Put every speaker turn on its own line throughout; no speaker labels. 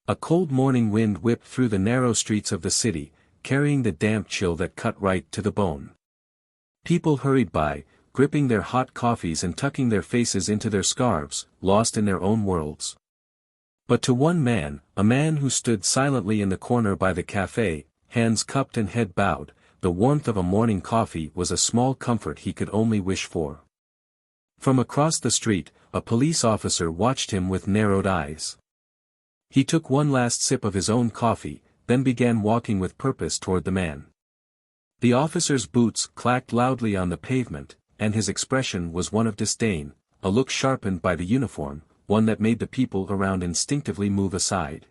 A cold morning wind whipped through the narrow streets of the city, carrying the damp chill that cut right to the bone. People hurried by, gripping their hot coffees and tucking their faces into their scarves, lost in their own worlds. But to one man, a man who stood silently in the corner by the cafe, hands cupped and head bowed, the warmth of a morning coffee was a small comfort he could only wish for. From across the street, a police officer watched him with narrowed eyes. He took one last sip of his own coffee, then began walking with purpose toward the man. The officer's boots clacked loudly on the pavement, and his expression was one of disdain, a look sharpened by the uniform, one that made the people around instinctively move aside.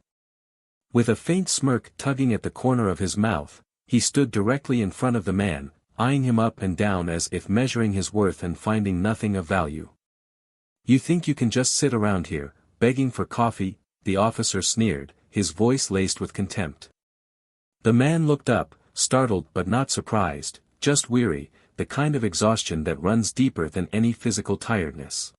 With a faint smirk tugging at the corner of his mouth, he stood directly in front of the man, eyeing him up and down as if measuring his worth and finding nothing of value. "You think you can just sit around here, begging for coffee?" the officer sneered, his voice laced with contempt. The man looked up, startled but not surprised, just weary, the kind of exhaustion that runs deeper than any physical tiredness.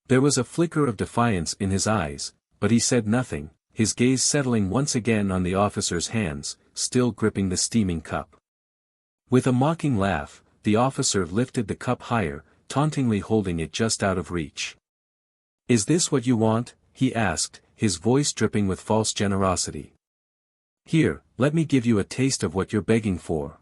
There was a flicker of defiance in his eyes, but he said nothing, his gaze settling once again on the officer's hands, still gripping the steaming cup. With a mocking laugh, the officer lifted the cup higher, tauntingly holding it just out of reach. "Is this what you want?" he asked, his voice dripping with false generosity. "Here, let me give you a taste of what you're begging for."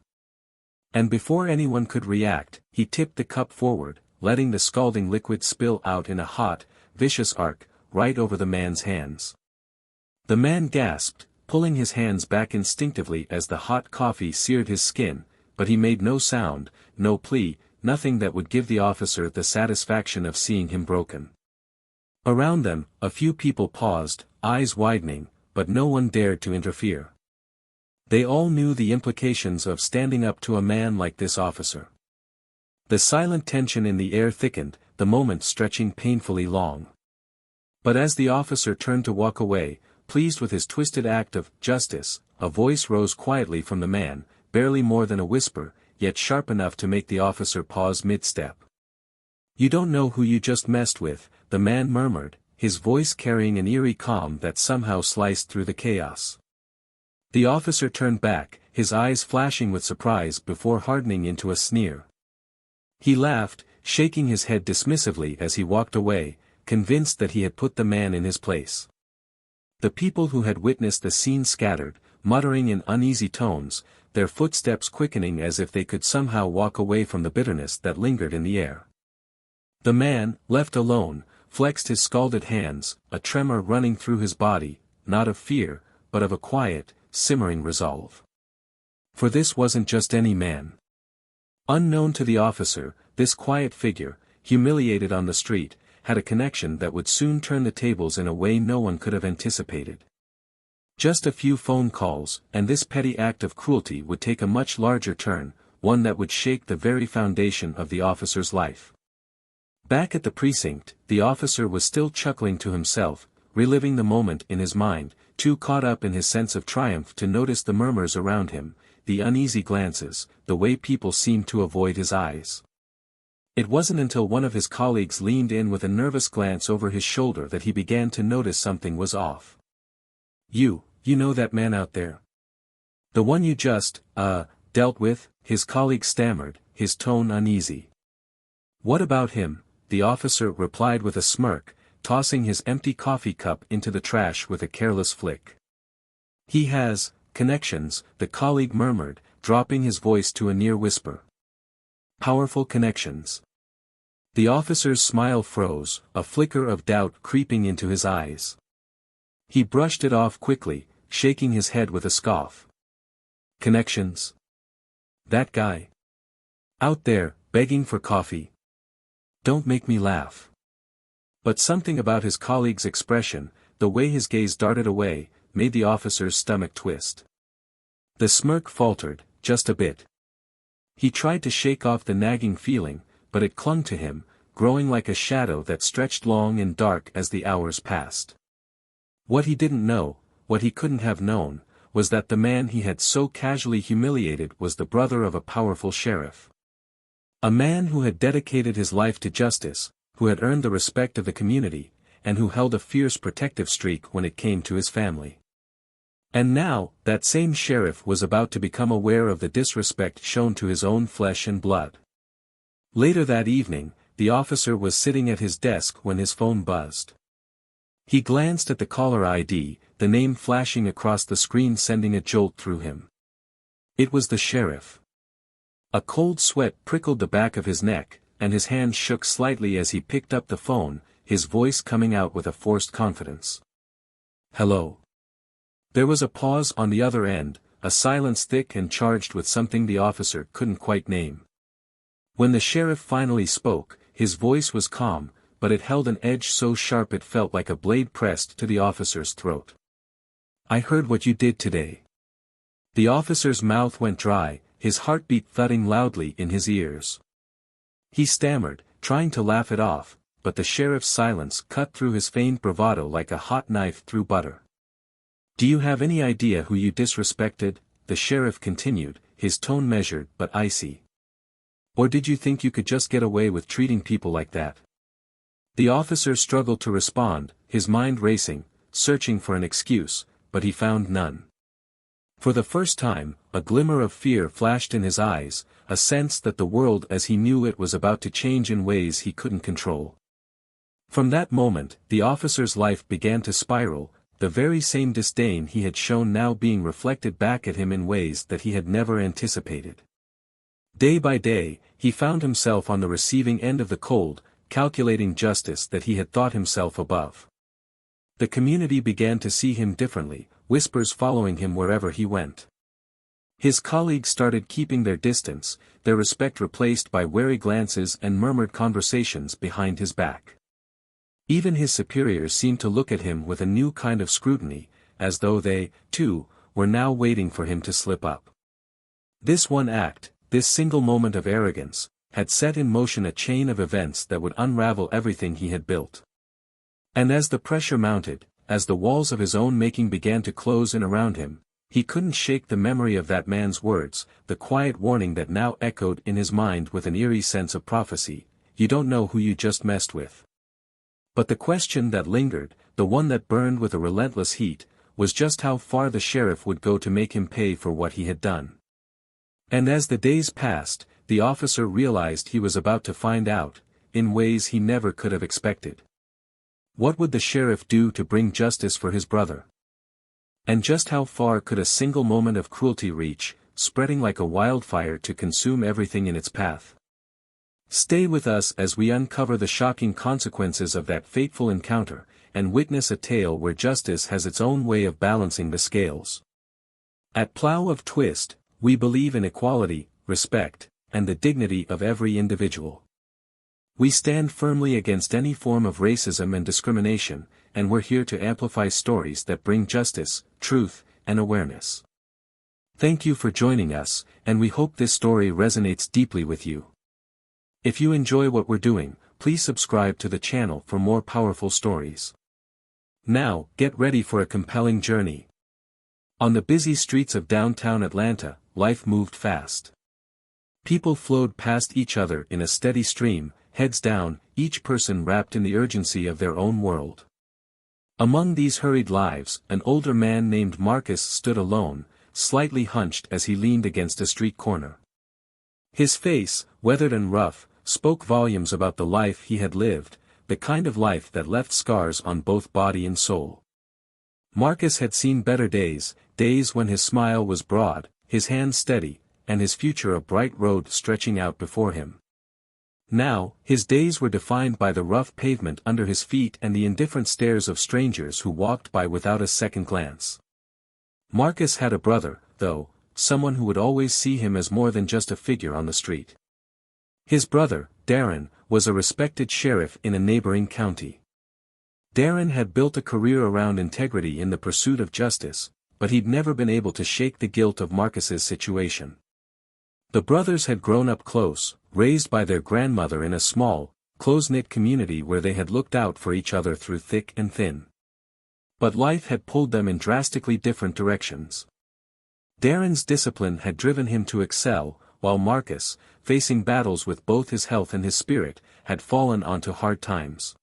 And before anyone could react, he tipped the cup forward, letting the scalding liquid spill out in a hot, vicious arc, right over the man's hands. The man gasped, pulling his hands back instinctively as the hot coffee seared his skin, but he made no sound, no plea, nothing that would give the officer the satisfaction of seeing him broken. Around them, a few people paused, eyes widening, but no one dared to interfere. They all knew the implications of standing up to a man like this officer. The silent tension in the air thickened, the moment stretching painfully long. But as the officer turned to walk away, pleased with his twisted act of justice, a voice rose quietly from the man, barely more than a whisper, yet sharp enough to make the officer pause mid-step. "You don't know who you just messed with," the man murmured, his voice carrying an eerie calm that somehow sliced through the chaos. The officer turned back, his eyes flashing with surprise before hardening into a sneer. He laughed, shaking his head dismissively as he walked away, convinced that he had put the man in his place. The people who had witnessed the scene scattered, muttering in uneasy tones, their footsteps quickening as if they could somehow walk away from the bitterness that lingered in the air. The man, left alone, flexed his scalded hands, a tremor running through his body, not of fear, but of a quiet, simmering resolve. For this wasn't just any man. Unknown to the officer, this quiet figure, humiliated on the street, had a connection that would soon turn the tables in a way no one could have anticipated. Just a few phone calls, and this petty act of cruelty would take a much larger turn, one that would shake the very foundation of the officer's life. Back at the precinct, the officer was still chuckling to himself, reliving the moment in his mind, too caught up in his sense of triumph to notice the murmurs around him, the uneasy glances, the way people seemed to avoid his eyes. It wasn't until one of his colleagues leaned in with a nervous glance over his shoulder that he began to notice something was off. You know that man out there? The one you just, dealt with?" his colleague stammered, his tone uneasy. "What about him?" the officer replied with a smirk, tossing his empty coffee cup into the trash with a careless flick. "He has connections," the colleague murmured, dropping his voice to a near whisper. "Powerful connections." The officer's smile froze, a flicker of doubt creeping into his eyes. He brushed it off quickly, shaking his head with a scoff. "Connections? That guy? Out there, begging for coffee? Don't make me laugh." But something about his colleague's expression, the way his gaze darted away, made the officer's stomach twist. The smirk faltered, just a bit. He tried to shake off the nagging feeling, but it clung to him, growing like a shadow that stretched long and dark as the hours passed. What he didn't know, what he couldn't have known, was that the man he had so casually humiliated was the brother of a powerful sheriff. A man who had dedicated his life to justice, who had earned the respect of the community, and who held a fierce protective streak when it came to his family. And now, that same sheriff was about to become aware of the disrespect shown to his own flesh and blood. Later that evening, the officer was sitting at his desk when his phone buzzed. He glanced at the caller ID, the name flashing across the screen sending a jolt through him. It was the sheriff. A cold sweat prickled the back of his neck, and his hand shook slightly as he picked up the phone, his voice coming out with a forced confidence. "Hello." There was a pause on the other end, a silence thick and charged with something the officer couldn't quite name. When the sheriff finally spoke, his voice was calm, but it held an edge so sharp it felt like a blade pressed to the officer's throat. "I heard what you did today." The officer's mouth went dry, his heartbeat thudding loudly in his ears. He stammered, trying to laugh it off, but the sheriff's silence cut through his feigned bravado like a hot knife through butter. "Do you have any idea who you disrespected?" the sheriff continued, his tone measured but icy. "Or did you think you could just get away with treating people like that?" The officer struggled to respond, his mind racing, searching for an excuse, but he found none. For the first time, a glimmer of fear flashed in his eyes, a sense that the world as he knew it was about to change in ways he couldn't control. From that moment, the officer's life began to spiral, the very same disdain he had shown now being reflected back at him in ways that he had never anticipated. Day by day, he found himself on the receiving end of the cold, calculating justice that he had thought himself above. The community began to see him differently, whispers following him wherever he went. His colleagues started keeping their distance, their respect replaced by wary glances and murmured conversations behind his back. Even his superiors seemed to look at him with a new kind of scrutiny, as though they, too, were now waiting for him to slip up. This one act, this single moment of arrogance, had set in motion a chain of events that would unravel everything he had built. And as the pressure mounted, as the walls of his own making began to close in around him, he couldn't shake the memory of that man's words, the quiet warning that now echoed in his mind with an eerie sense of prophecy: "You don't know who you just messed with." But the question that lingered, the one that burned with a relentless heat, was just how far the sheriff would go to make him pay for what he had done. And as the days passed, the officer realized he was about to find out, in ways he never could have expected. What would the sheriff do to bring justice for his brother? And just how far could a single moment of cruelty reach, spreading like a wildfire to consume everything in its path? Stay with us as we uncover the shocking consequences of that fateful encounter, and witness a tale where justice has its own way of balancing the scales. At Plough of Twist, we believe in equality, respect, and the dignity of every individual. We stand firmly against any form of racism and discrimination, and we're here to amplify stories that bring justice, truth, and awareness. Thank you for joining us, and we hope this story resonates deeply with you. If you enjoy what we're doing, please subscribe to the channel for more powerful stories. Now, get ready for a compelling journey. On the busy streets of downtown Atlanta, life moved fast. People flowed past each other in a steady stream, heads down, each person wrapped in the urgency of their own world. Among these hurried lives, an older man named Marcus stood alone, slightly hunched as he leaned against a street corner. His face, weathered and rough, spoke volumes about the life he had lived, the kind of life that left scars on both body and soul. Marcus had seen better days, days when his smile was broad, his hands steady, and his future a bright road stretching out before him. Now, his days were defined by the rough pavement under his feet and the indifferent stares of strangers who walked by without a second glance. Marcus had a brother, though, someone who would always see him as more than just a figure on the street. His brother, Darren, was a respected sheriff in a neighboring county. Darren had built a career around integrity in the pursuit of justice, but he'd never been able to shake the guilt of Marcus's situation. The brothers had grown up close, raised by their grandmother in a small, close-knit community where they had looked out for each other through thick and thin. But life had pulled them in drastically different directions. Darren's discipline had driven him to excel, while Marcus, facing battles with both his health and his spirit, had fallen onto hard times.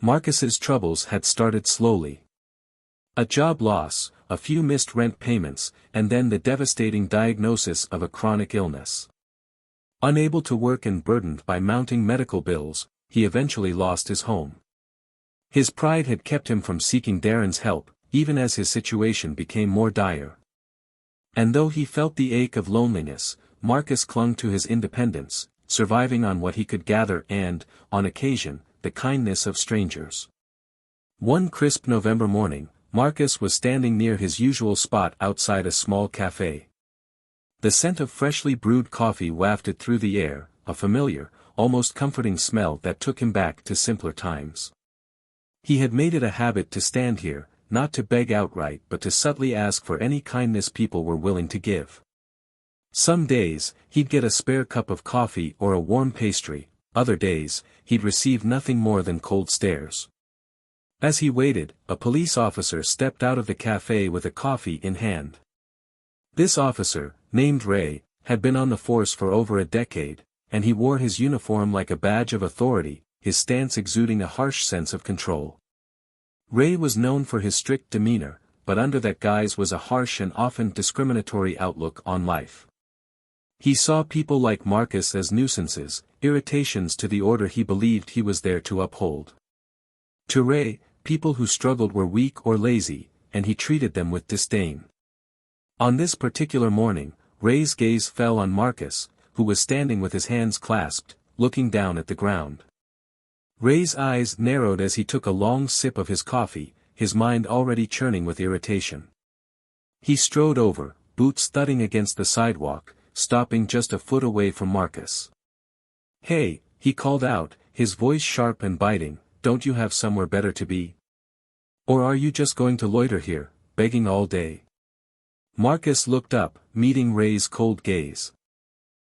Marcus's troubles had started slowly. A job loss, a few missed rent payments, and then the devastating diagnosis of a chronic illness. Unable to work and burdened by mounting medical bills, he eventually lost his home. His pride had kept him from seeking Darren's help, even as his situation became more dire. And though he felt the ache of loneliness, Marcus clung to his independence, surviving on what he could gather and, on occasion, the kindness of strangers. One crisp November morning, Marcus was standing near his usual spot outside a small cafe. The scent of freshly brewed coffee wafted through the air, a familiar, almost comforting smell that took him back to simpler times. He had made it a habit to stand here, not to beg outright but to subtly ask for any kindness people were willing to give. Some days, he'd get a spare cup of coffee or a warm pastry, other days, he'd receive nothing more than cold stares. As he waited, a police officer stepped out of the cafe with a coffee in hand. This officer, named Ray, had been on the force for over a decade, and he wore his uniform like a badge of authority, his stance exuding a harsh sense of control. Ray was known for his strict demeanor, but under that guise was a harsh and often discriminatory outlook on life. He saw people like Marcus as nuisances, irritations to the order he believed he was there to uphold. To Ray, people who struggled were weak or lazy, and he treated them with disdain. On this particular morning, Ray's gaze fell on Marcus, who was standing with his hands clasped, looking down at the ground. Ray's eyes narrowed as he took a long sip of his coffee, his mind already churning with irritation. He strode over, boots thudding against the sidewalk, stopping just a foot away from Marcus. "Hey," he called out, his voice sharp and biting, "don't you have somewhere better to be? Or are you just going to loiter here, begging all day?" Marcus looked up, meeting Ray's cold gaze.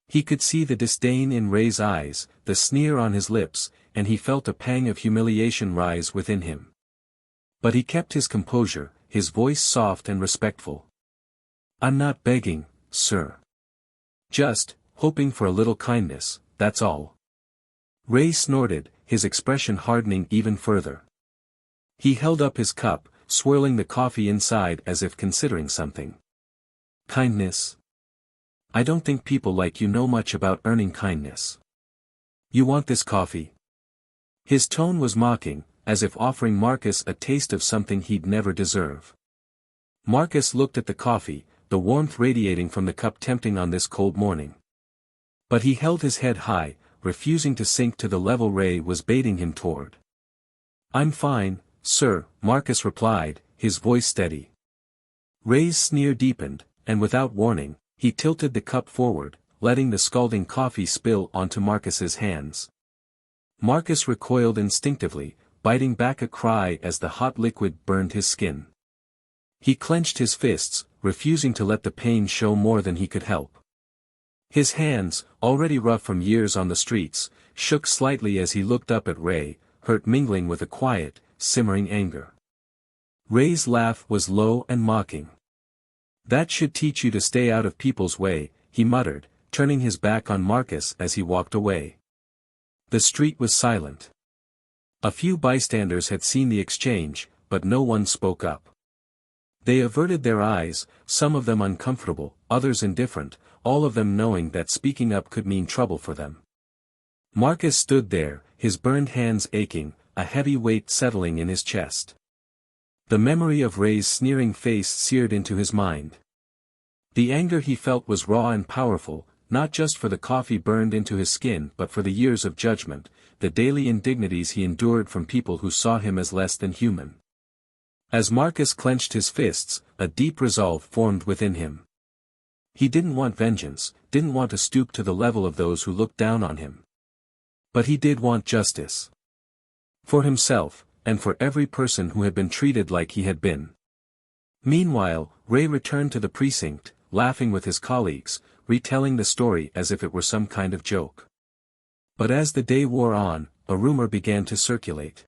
He could see the disdain in Ray's eyes, the sneer on his lips, and he felt a pang of humiliation rise within him. But he kept his composure, his voice soft and respectful. "I'm not begging, sir. Just, hoping for a little kindness, that's all." Ray snorted, his expression hardening even further. He held up his cup, swirling the coffee inside as if considering something. "Kindness? I don't think people like you know much about earning kindness. You want this coffee?" His tone was mocking, as if offering Marcus a taste of something he'd never deserve. Marcus looked at the coffee, the warmth radiating from the cup tempting on this cold morning. But he held his head high, refusing to sink to the level Ray was baiting him toward. "I'm fine, sir," Marcus replied, his voice steady. Ray's sneer deepened, and without warning, he tilted the cup forward, letting the scalding coffee spill onto Marcus's hands. Marcus recoiled instinctively, biting back a cry as the hot liquid burned his skin. He clenched his fists, refusing to let the pain show more than he could help. His hands, already rough from years on the streets, shook slightly as he looked up at Ray, hurt mingling with a quiet, simmering anger. Ray's laugh was low and mocking. "That should teach you to stay out of people's way," he muttered, turning his back on Marcus as he walked away. The street was silent. A few bystanders had seen the exchange, but no one spoke up. They averted their eyes, some of them uncomfortable, others indifferent, all of them knowing that speaking up could mean trouble for them. Marcus stood there, his burned hands aching, a heavy weight settling in his chest. The memory of Ray's sneering face seared into his mind. The anger he felt was raw and powerful, not just for the coffee burned into his skin but for the years of judgment, the daily indignities he endured from people who saw him as less than human. As Marcus clenched his fists, a deep resolve formed within him. He didn't want vengeance, didn't want to stoop to the level of those who looked down on him. But he did want justice. For himself, and for every person who had been treated like he had been. Meanwhile, Ray returned to the precinct, laughing with his colleagues, retelling the story as if it were some kind of joke. But as the day wore on, a rumor began to circulate.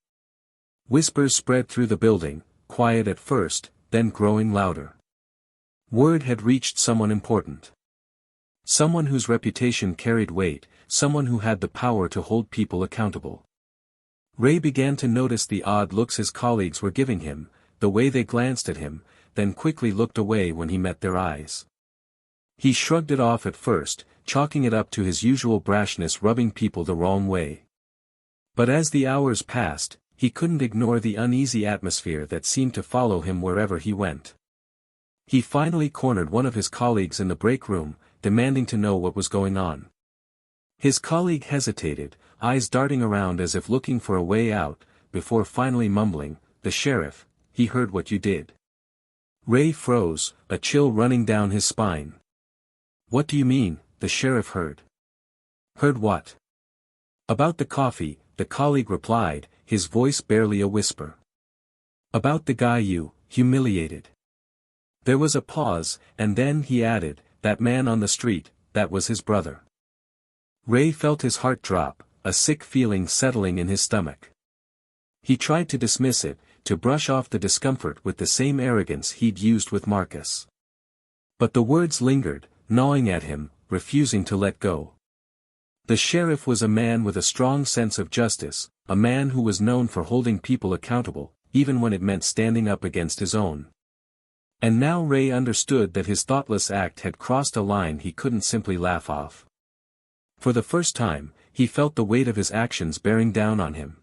Whispers spread through the building, quiet at first, then growing louder. Word had reached someone important. Someone whose reputation carried weight, someone who had the power to hold people accountable. Ray began to notice the odd looks his colleagues were giving him, the way they glanced at him, then quickly looked away when he met their eyes. He shrugged it off at first, chalking it up to his usual brashness rubbing people the wrong way. But as the hours passed, he couldn't ignore the uneasy atmosphere that seemed to follow him wherever he went. He finally cornered one of his colleagues in the break room, demanding to know what was going on. His colleague hesitated, eyes darting around as if looking for a way out, before finally mumbling, "The sheriff, he heard what you did." Ray froze, a chill running down his spine. "What do you mean, the sheriff heard?" "Heard what?" "About the coffee," the colleague replied, his voice barely a whisper. "About the guy you humiliated." There was a pause, and then he added, "That man on the street, that was his brother." Ray felt his heart drop, a sick feeling settling in his stomach. He tried to dismiss it, to brush off the discomfort with the same arrogance he'd used with Marcus. But the words lingered, gnawing at him, refusing to let go. The sheriff was a man with a strong sense of justice, a man who was known for holding people accountable, even when it meant standing up against his own. And now Ray understood that his thoughtless act had crossed a line he couldn't simply laugh off. For the first time, he felt the weight of his actions bearing down on him.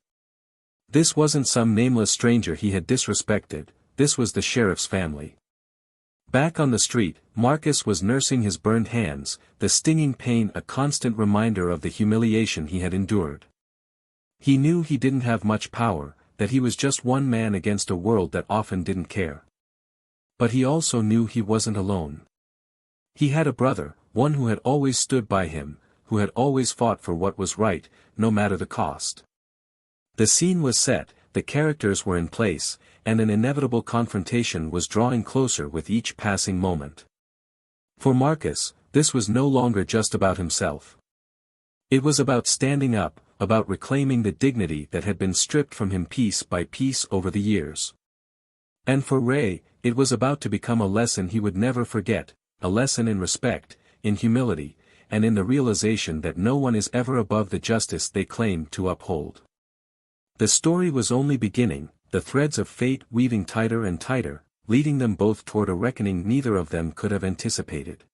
This wasn't some nameless stranger he had disrespected, this was the sheriff's family. Back on the street, Marcus was nursing his burned hands, the stinging pain a constant reminder of the humiliation he had endured. He knew he didn't have much power, that he was just one man against a world that often didn't care. But he also knew he wasn't alone. He had a brother, one who had always stood by him, who had always fought for what was right, no matter the cost. The scene was set, the characters were in place, and an inevitable confrontation was drawing closer with each passing moment. For Marcus, this was no longer just about himself. It was about standing up, about reclaiming the dignity that had been stripped from him piece by piece over the years. And for Ray, it was about to become a lesson he would never forget, a lesson in respect, in humility, and in the realization that no one is ever above the justice they claim to uphold. The story was only beginning, the threads of fate weaving tighter and tighter, leading them both toward a reckoning neither of them could have anticipated.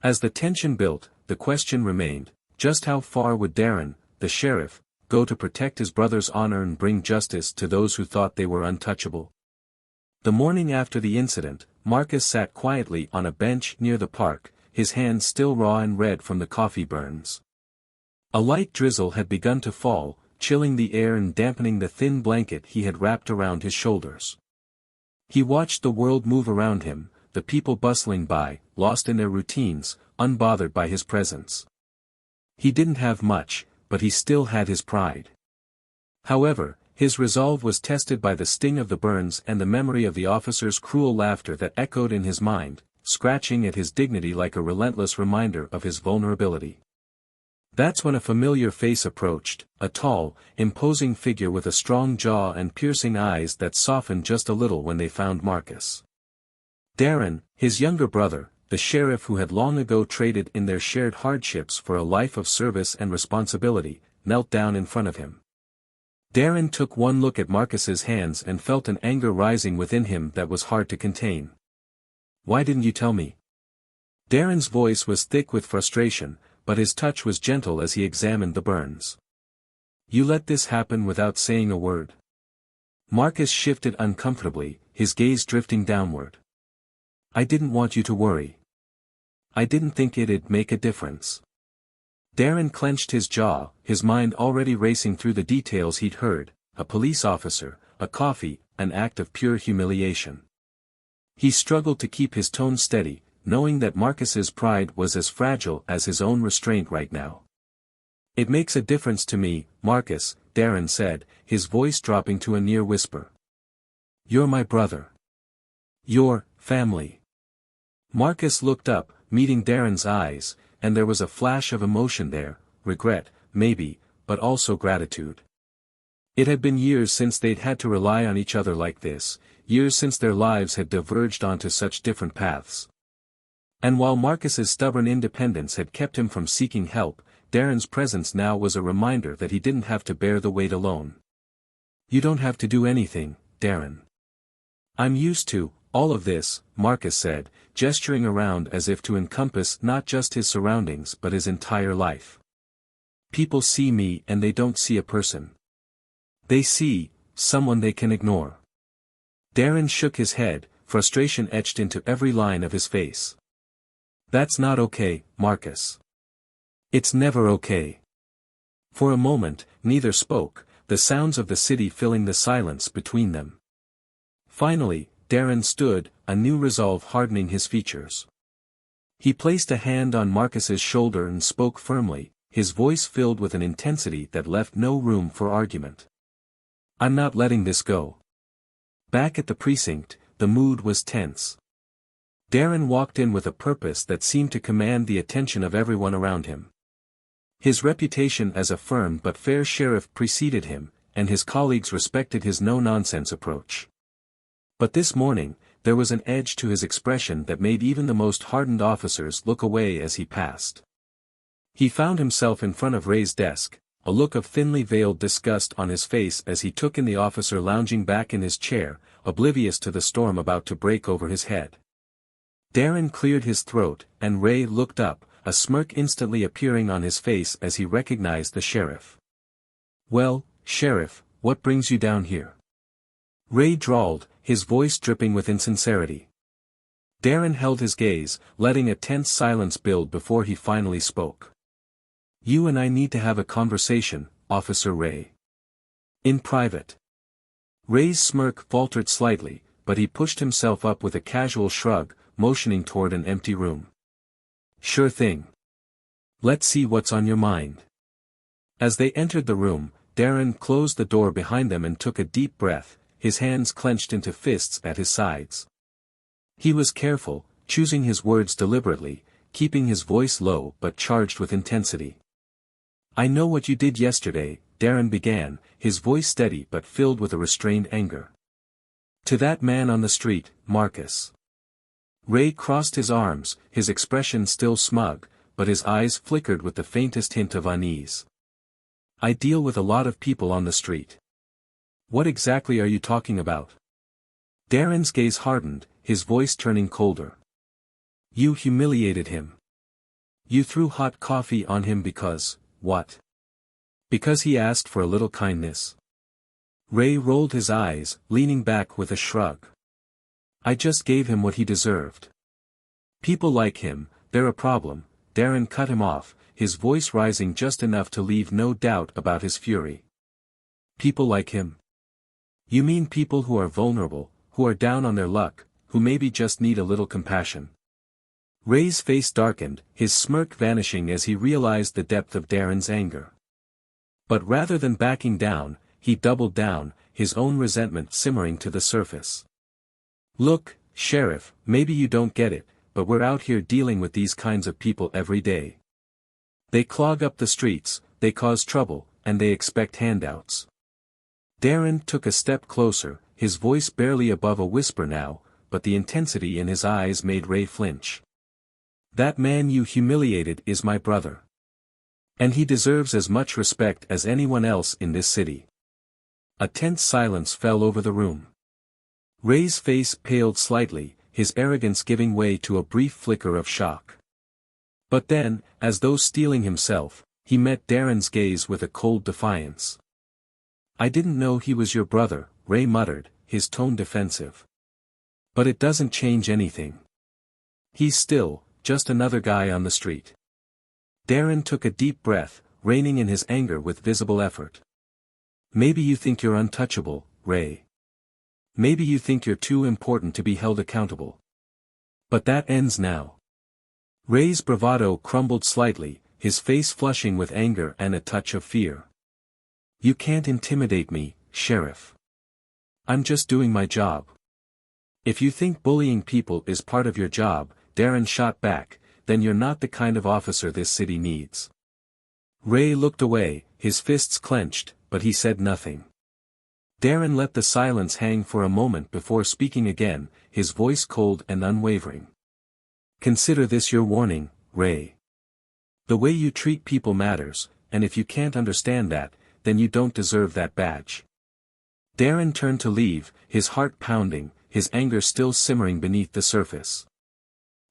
As the tension built, the question remained, just how far would Darren, the sheriff, go to protect his brother's honor and bring justice to those who thought they were untouchable? The morning after the incident, Marcus sat quietly on a bench near the park, his hands still raw and red from the coffee burns. A light drizzle had begun to fall, chilling the air and dampening the thin blanket he had wrapped around his shoulders. He watched the world move around him, the people bustling by, lost in their routines, unbothered by his presence. He didn't have much, but he still had his pride. However, his resolve was tested by the sting of the burns and the memory of the officer's cruel laughter that echoed in his mind, scratching at his dignity like a relentless reminder of his vulnerability. That's when a familiar face approached, a tall, imposing figure with a strong jaw and piercing eyes that softened just a little when they found Marcus. Darren, his younger brother, the sheriff who had long ago traded in their shared hardships for a life of service and responsibility, knelt down in front of him. Darren took one look at Marcus's hands and felt an anger rising within him that was hard to contain. "Why didn't you tell me?" Darren's voice was thick with frustration, but his touch was gentle as he examined the burns. "You let this happen without saying a word." Marcus shifted uncomfortably, his gaze drifting downward. "I didn't want you to worry. I didn't think it'd make a difference." Darren clenched his jaw, his mind already racing through the details he'd heard, a police officer, a coffee, an act of pure humiliation. He struggled to keep his tone steady, knowing that Marcus's pride was as fragile as his own restraint right now. "It makes a difference to me, Marcus," Darren said, his voice dropping to a near whisper. "You're my brother. Your family." Marcus looked up, meeting Darren's eyes, and there was a flash of emotion there, regret, maybe, but also gratitude. It had been years since they'd had to rely on each other like this, years since their lives had diverged onto such different paths. And while Marcus's stubborn independence had kept him from seeking help, Darren's presence now was a reminder that he didn't have to bear the weight alone. You don't have to do anything, Darren. I'm used to all of this, Marcus said, gesturing around as if to encompass not just his surroundings but his entire life. People see me and they don't see a person. They see someone they can ignore. Darren shook his head, frustration etched into every line of his face. That's not okay, Marcus. It's never okay. For a moment, neither spoke, the sounds of the city filling the silence between them. Finally, Darren stood, a new resolve hardening his features. He placed a hand on Marcus's shoulder and spoke firmly, his voice filled with an intensity that left no room for argument. I'm not letting this go. Back at the precinct, the mood was tense. Darren walked in with a purpose that seemed to command the attention of everyone around him. His reputation as a firm but fair sheriff preceded him, and his colleagues respected his no-nonsense approach. But this morning, there was an edge to his expression that made even the most hardened officers look away as he passed. He found himself in front of Ray's desk, a look of thinly veiled disgust on his face as he took in the officer lounging back in his chair, oblivious to the storm about to break over his head. Darren cleared his throat, and Ray looked up, a smirk instantly appearing on his face as he recognized the sheriff. "Well, Sheriff, what brings you down here?" Ray drawled, his voice dripping with insincerity. Darren held his gaze, letting a tense silence build before he finally spoke. "You and I need to have a conversation, Officer Ray. In private." Ray's smirk faltered slightly, but he pushed himself up with a casual shrug, motioning toward an empty room. "Sure thing. Let's see what's on your mind." As they entered the room, Darren closed the door behind them and took a deep breath, his hands clenched into fists at his sides. He was careful, choosing his words deliberately, keeping his voice low but charged with intensity. "I know what you did yesterday," Darren began, his voice steady but filled with a restrained anger. "To that man on the street, Marcus." Ray crossed his arms, his expression still smug, but his eyes flickered with the faintest hint of unease. "I deal with a lot of people on the street. What exactly are you talking about?" Darren's gaze hardened, his voice turning colder. "You humiliated him. You threw hot coffee on him because, what? Because he asked for a little kindness?" Ray rolled his eyes, leaning back with a shrug. "I just gave him what he deserved. People like him, they're a problem." Darren cut him off, his voice rising just enough to leave no doubt about his fury. "People like him? You mean people who are vulnerable, who are down on their luck, who maybe just need a little compassion?" Ray's face darkened, his smirk vanishing as he realized the depth of Darren's anger. But rather than backing down, he doubled down, his own resentment simmering to the surface. "Look, Sheriff, maybe you don't get it, but we're out here dealing with these kinds of people every day. They clog up the streets, they cause trouble, and they expect handouts." Darren took a step closer, his voice barely above a whisper now, but the intensity in his eyes made Ray flinch. "That man you humiliated is my brother. And he deserves as much respect as anyone else in this city." A tense silence fell over the room. Ray's face paled slightly, his arrogance giving way to a brief flicker of shock. But then, as though steeling himself, he met Darren's gaze with a cold defiance. "I didn't know he was your brother," Ray muttered, his tone defensive. "But it doesn't change anything. He's still just another guy on the street." Darren took a deep breath, reining in his anger with visible effort. "Maybe you think you're untouchable, Ray. Maybe you think you're too important to be held accountable. But that ends now." Ray's bravado crumbled slightly, his face flushing with anger and a touch of fear. "You can't intimidate me, Sheriff. I'm just doing my job." "If you think bullying people is part of your job," Darren shot back, "then you're not the kind of officer this city needs." Ray looked away, his fists clenched, but he said nothing. Darren let the silence hang for a moment before speaking again, his voice cold and unwavering. "Consider this your warning, Ray. The way you treat people matters, and if you can't understand that, then you don't deserve that badge." Darren turned to leave, his heart pounding, his anger still simmering beneath the surface.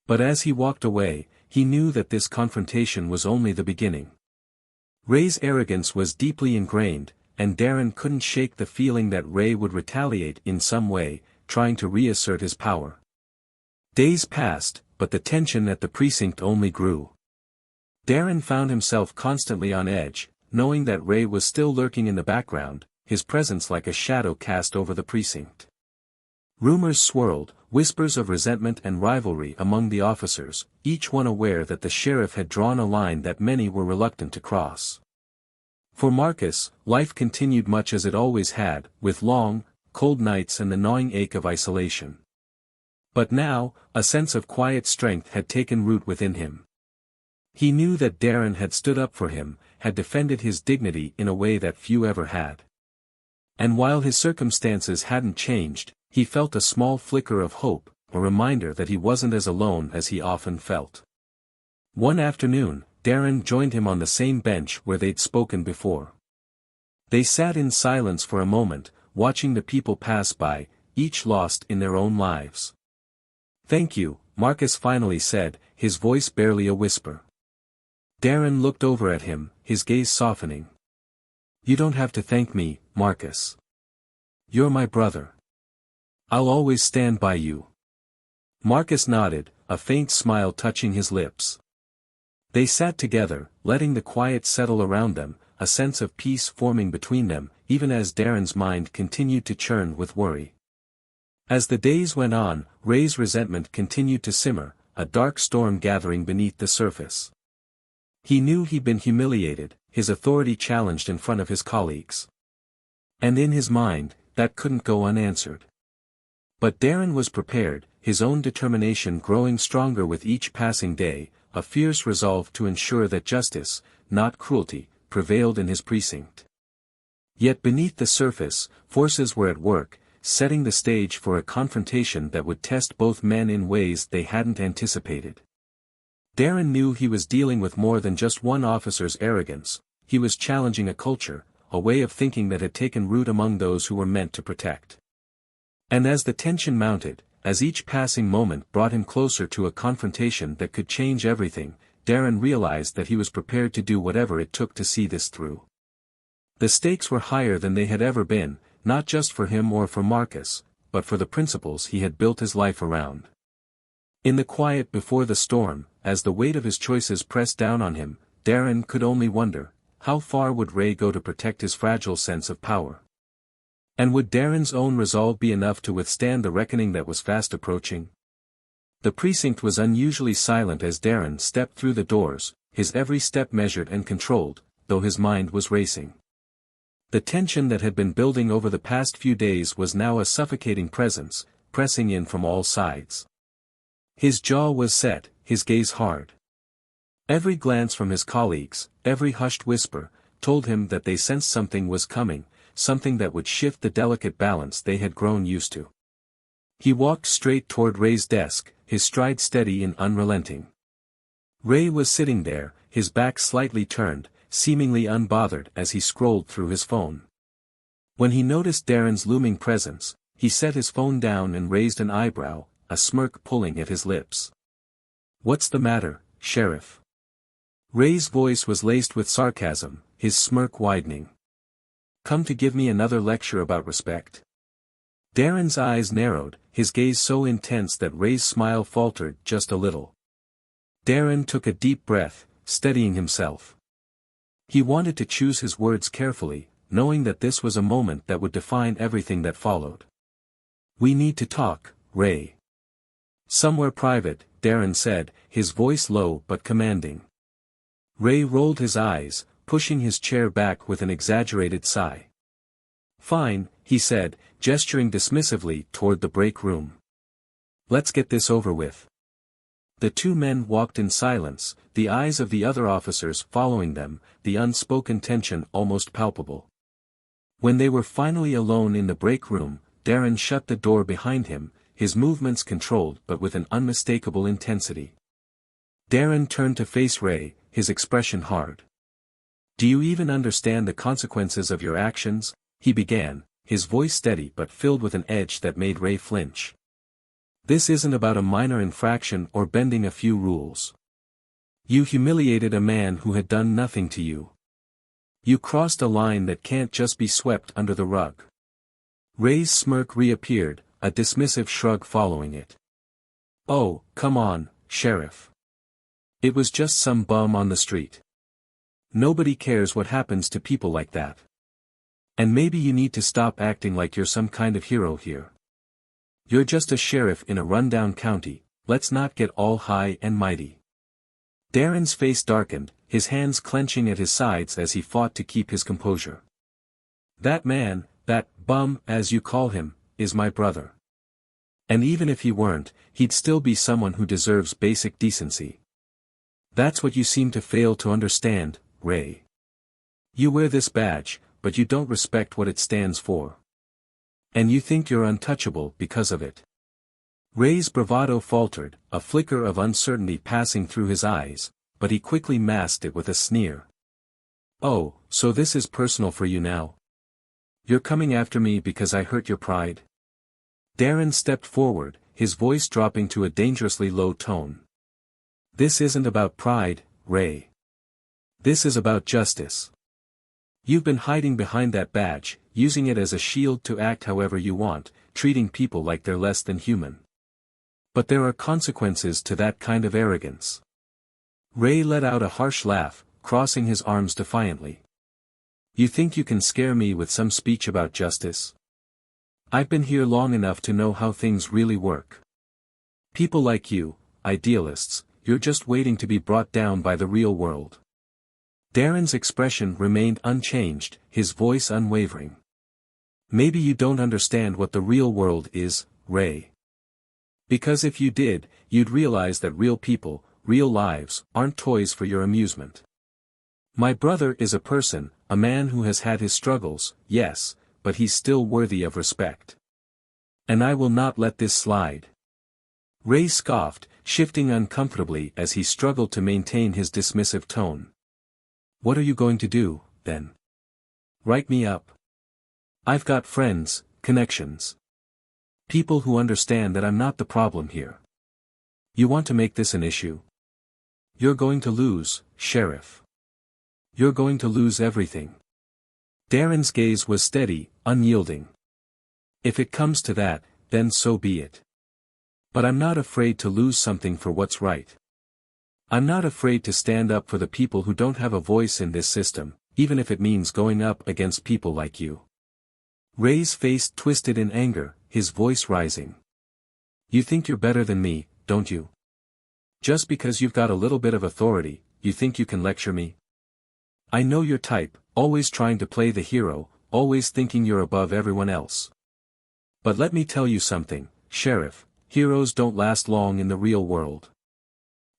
But as he walked away, he knew that this confrontation was only the beginning. Ray's arrogance was deeply ingrained, and Darren couldn't shake the feeling that Ray would retaliate in some way, trying to reassert his power. Days passed, but the tension at the precinct only grew. Darren found himself constantly on edge, knowing that Ray was still lurking in the background, his presence like a shadow cast over the precinct. Rumors swirled, whispers of resentment and rivalry among the officers, each one aware that the sheriff had drawn a line that many were reluctant to cross. For Marcus, life continued much as it always had, with long, cold nights and the gnawing ache of isolation. But now, a sense of quiet strength had taken root within him. He knew that Darren had stood up for him, had defended his dignity in a way that few ever had. And while his circumstances hadn't changed, he felt a small flicker of hope, a reminder that he wasn't as alone as he often felt. One afternoon, Darren joined him on the same bench where they'd spoken before. They sat in silence for a moment, watching the people pass by, each lost in their own lives. "Thank you," Marcus finally said, his voice barely a whisper. Darren looked over at him, his gaze softening. "You don't have to thank me, Marcus. You're my brother. I'll always stand by you." Marcus nodded, a faint smile touching his lips. They sat together, letting the quiet settle around them, a sense of peace forming between them, even as Darren's mind continued to churn with worry. As the days went on, Ray's resentment continued to simmer, a dark storm gathering beneath the surface. He knew he'd been humiliated, his authority challenged in front of his colleagues. And in his mind, that couldn't go unanswered. But Darren was prepared, his own determination growing stronger with each passing day, a fierce resolve to ensure that justice, not cruelty, prevailed in his precinct. Yet beneath the surface, forces were at work, setting the stage for a confrontation that would test both men in ways they hadn't anticipated. Darren knew he was dealing with more than just one officer's arrogance, he was challenging a culture, a way of thinking that had taken root among those who were meant to protect. And as the tension mounted, as each passing moment brought him closer to a confrontation that could change everything, Darren realized that he was prepared to do whatever it took to see this through. The stakes were higher than they had ever been, not just for him or for Marcus, but for the principles he had built his life around. In the quiet before the storm, as the weight of his choices pressed down on him, Darren could only wonder, how far would Ray go to protect his fragile sense of power? And would Darren's own resolve be enough to withstand the reckoning that was fast approaching? The precinct was unusually silent as Darren stepped through the doors, his every step measured and controlled, though his mind was racing. The tension that had been building over the past few days was now a suffocating presence, pressing in from all sides. His jaw was set, his gaze hard. Every glance from his colleagues, every hushed whisper, told him that they sensed something was coming, something that would shift the delicate balance they had grown used to. He walked straight toward Ray's desk, his stride steady and unrelenting. Ray was sitting there, his back slightly turned, seemingly unbothered as he scrolled through his phone. When he noticed Darren's looming presence, he set his phone down and raised an eyebrow, a smirk pulling at his lips. "What's the matter, Sheriff?" Ray's voice was laced with sarcasm, his smirk widening. "Come to give me another lecture about respect?" Darren's eyes narrowed, his gaze so intense that Ray's smile faltered just a little. Darren took a deep breath, steadying himself. He wanted to choose his words carefully, knowing that this was a moment that would define everything that followed. "We need to talk, Ray." "Somewhere private," Darren said, his voice low but commanding. Ray rolled his eyes, pushing his chair back with an exaggerated sigh. "Fine," he said, gesturing dismissively toward the break room. "Let's get this over with." The two men walked in silence, the eyes of the other officers following them, the unspoken tension almost palpable. When they were finally alone in the break room, Darren shut the door behind him, his movements controlled but with an unmistakable intensity. Darren turned to face Ray, his expression hard. "Do you even understand the consequences of your actions?" he began, his voice steady but filled with an edge that made Ray flinch. This isn't about a minor infraction or bending a few rules. You humiliated a man who had done nothing to you. You crossed a line that can't just be swept under the rug. Ray's smirk reappeared, a dismissive shrug following it. Oh, come on, Sheriff. It was just some bum on the street. Nobody cares what happens to people like that. And maybe you need to stop acting like you're some kind of hero here. You're just a sheriff in a rundown county, let's not get all high and mighty. Darren's face darkened, his hands clenching at his sides as he fought to keep his composure. That man, that bum, as you call him, is my brother. And even if he weren't, he'd still be someone who deserves basic decency. That's what you seem to fail to understand, Ray. You wear this badge, but you don't respect what it stands for. And you think you're untouchable because of it. Ray's bravado faltered, a flicker of uncertainty passing through his eyes, but he quickly masked it with a sneer. Oh, so this is personal for you now? You're coming after me because I hurt your pride? Darren stepped forward, his voice dropping to a dangerously low tone. This isn't about pride, Ray. This is about justice. You've been hiding behind that badge, using it as a shield to act however you want, treating people like they're less than human. But there are consequences to that kind of arrogance. Ray let out a harsh laugh, crossing his arms defiantly. You think you can scare me with some speech about justice? I've been here long enough to know how things really work. People like you, idealists, you're just waiting to be brought down by the real world. Darren's expression remained unchanged, his voice unwavering. Maybe you don't understand what the real world is, Ray. Because if you did, you'd realize that real people, real lives, aren't toys for your amusement. My brother is a person, a man who has had his struggles, yes, but he's still worthy of respect. And I will not let this slide. Ray scoffed, shifting uncomfortably as he struggled to maintain his dismissive tone. What are you going to do, then? Write me up? I've got friends, connections. People who understand that I'm not the problem here. You want to make this an issue? You're going to lose, Sheriff. You're going to lose everything. Darren's gaze was steady, unyielding. If it comes to that, then so be it. But I'm not afraid to lose something for what's right. I'm not afraid to stand up for the people who don't have a voice in this system, even if it means going up against people like you. Ray's face twisted in anger, his voice rising. You think you're better than me, don't you? Just because you've got a little bit of authority, you think you can lecture me? I know your type, always trying to play the hero, always thinking you're above everyone else. But let me tell you something, Sheriff, heroes don't last long in the real world.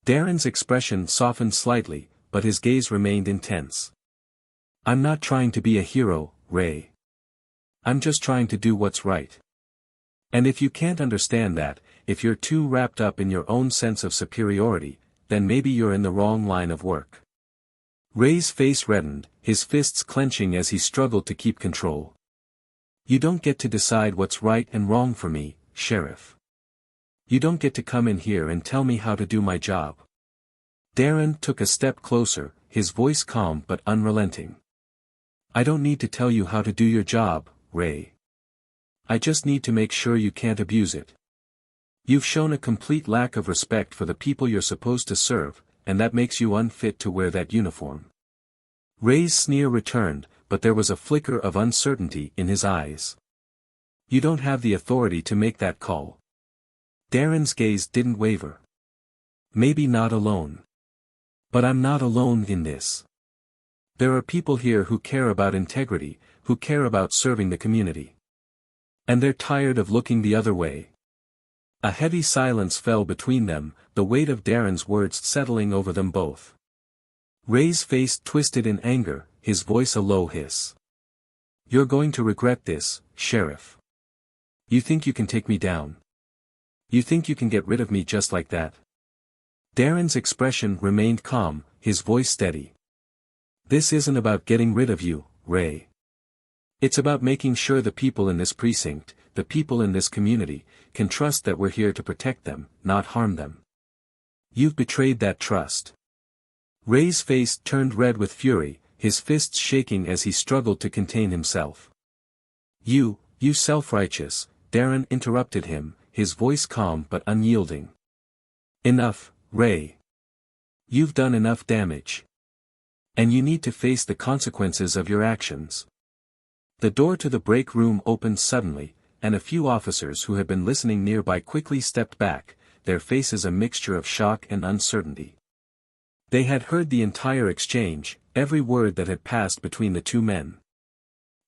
Darren's expression softened slightly, but his gaze remained intense. I'm not trying to be a hero, Ray. I'm just trying to do what's right. And if you can't understand that, if you're too wrapped up in your own sense of superiority, then maybe you're in the wrong line of work. Ray's face reddened, his fists clenching as he struggled to keep control. You don't get to decide what's right and wrong for me, Sheriff. You don't get to come in here and tell me how to do my job. Darren took a step closer, his voice calm but unrelenting. I don't need to tell you how to do your job, Ray. I just need to make sure you can't abuse it. You've shown a complete lack of respect for the people you're supposed to serve, and that makes you unfit to wear that uniform. Ray's sneer returned, but there was a flicker of uncertainty in his eyes. You don't have the authority to make that call. Darren's gaze didn't waver. Maybe not alone. But I'm not alone in this. There are people here who care about integrity, who care about serving the community. And they're tired of looking the other way. A heavy silence fell between them, the weight of Darren's words settling over them both. Ray's face twisted in anger, his voice a low hiss. You're going to regret this, Sheriff. You think you can take me down? You think you can get rid of me just like that? Darren's expression remained calm, his voice steady. This isn't about getting rid of you, Ray. It's about making sure the people in this precinct, the people in this community, can trust that we're here to protect them, not harm them. You've betrayed that trust. Ray's face turned red with fury, his fists shaking as he struggled to contain himself. You self-righteous, Darren interrupted him, his voice calm but unyielding. Enough, Ray. You've done enough damage. And you need to face the consequences of your actions. The door to the break room opened suddenly, and a few officers who had been listening nearby quickly stepped back, their faces a mixture of shock and uncertainty. They had heard the entire exchange, every word that had passed between the two men.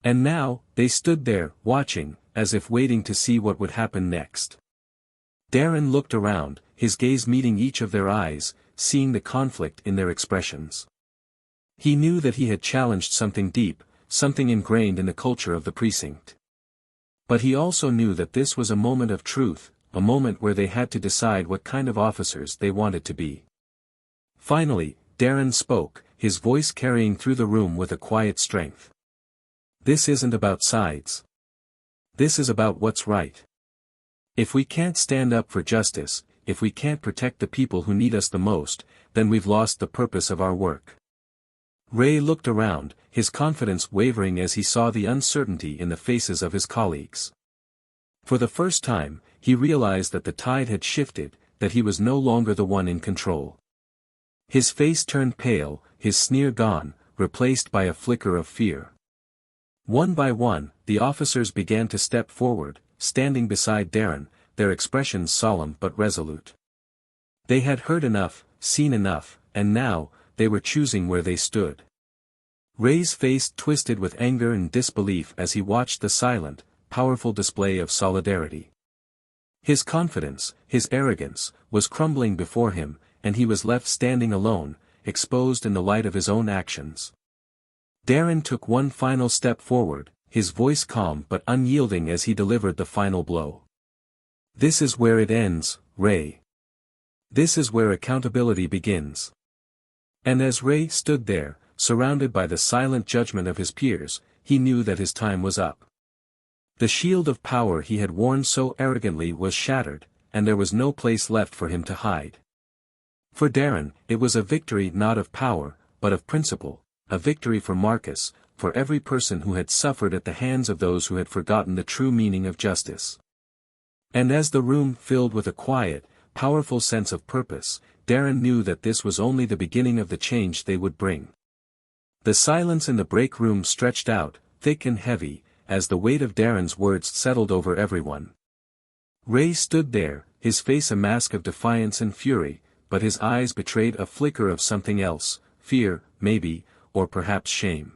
And now, they stood there, watching, as if waiting to see what would happen next. Darren looked around, his gaze meeting each of their eyes, seeing the conflict in their expressions. He knew that he had challenged something deep, something ingrained in the culture of the precinct. But he also knew that this was a moment of truth, a moment where they had to decide what kind of officers they wanted to be. Finally, Darren spoke, his voice carrying through the room with a quiet strength. This isn't about sides. This is about what's right. If we can't stand up for justice, if we can't protect the people who need us the most, then we've lost the purpose of our work. Ray looked around, his confidence wavering as he saw the uncertainty in the faces of his colleagues. For the first time, he realized that the tide had shifted, that he was no longer the one in control. His face turned pale, his sneer gone, replaced by a flicker of fear. One by one, the officers began to step forward, standing beside Darren, their expressions solemn but resolute. They had heard enough, seen enough, and now, they were choosing where they stood. Ray's face twisted with anger and disbelief as he watched the silent, powerful display of solidarity. His confidence, his arrogance, was crumbling before him, and he was left standing alone, exposed in the light of his own actions. Darren took one final step forward, his voice calm but unyielding as he delivered the final blow. This is where it ends, Ray. This is where accountability begins. And as Ray stood there, surrounded by the silent judgment of his peers, he knew that his time was up. The shield of power he had worn so arrogantly was shattered, and there was no place left for him to hide. For Darren, it was a victory not of power, but of principle, a victory for Marcus, for every person who had suffered at the hands of those who had forgotten the true meaning of justice. And as the room filled with a quiet, powerful sense of purpose, Darren knew that this was only the beginning of the change they would bring. The silence in the break room stretched out, thick and heavy, as the weight of Darren's words settled over everyone. Ray stood there, his face a mask of defiance and fury, but his eyes betrayed a flicker of something else, fear, maybe, or perhaps shame.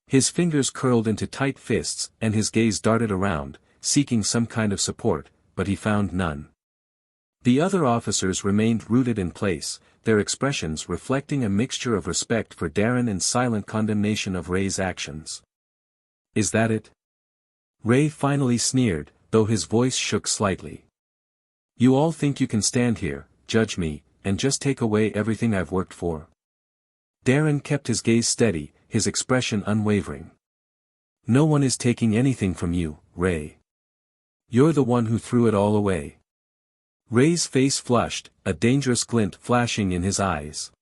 His fingers curled into tight fists, and his gaze darted around, seeking some kind of support, but he found none. The other officers remained rooted in place, their expressions reflecting a mixture of respect for Darren and silent condemnation of Ray's actions. Is that it? Ray finally sneered, though his voice shook slightly. You all think you can stand here, judge me, and just take away everything I've worked for? Darren kept his gaze steady, his expression unwavering. No one is taking anything from you, Ray. You're the one who threw it all away. Ray's face flushed, a dangerous glint flashing in his eyes.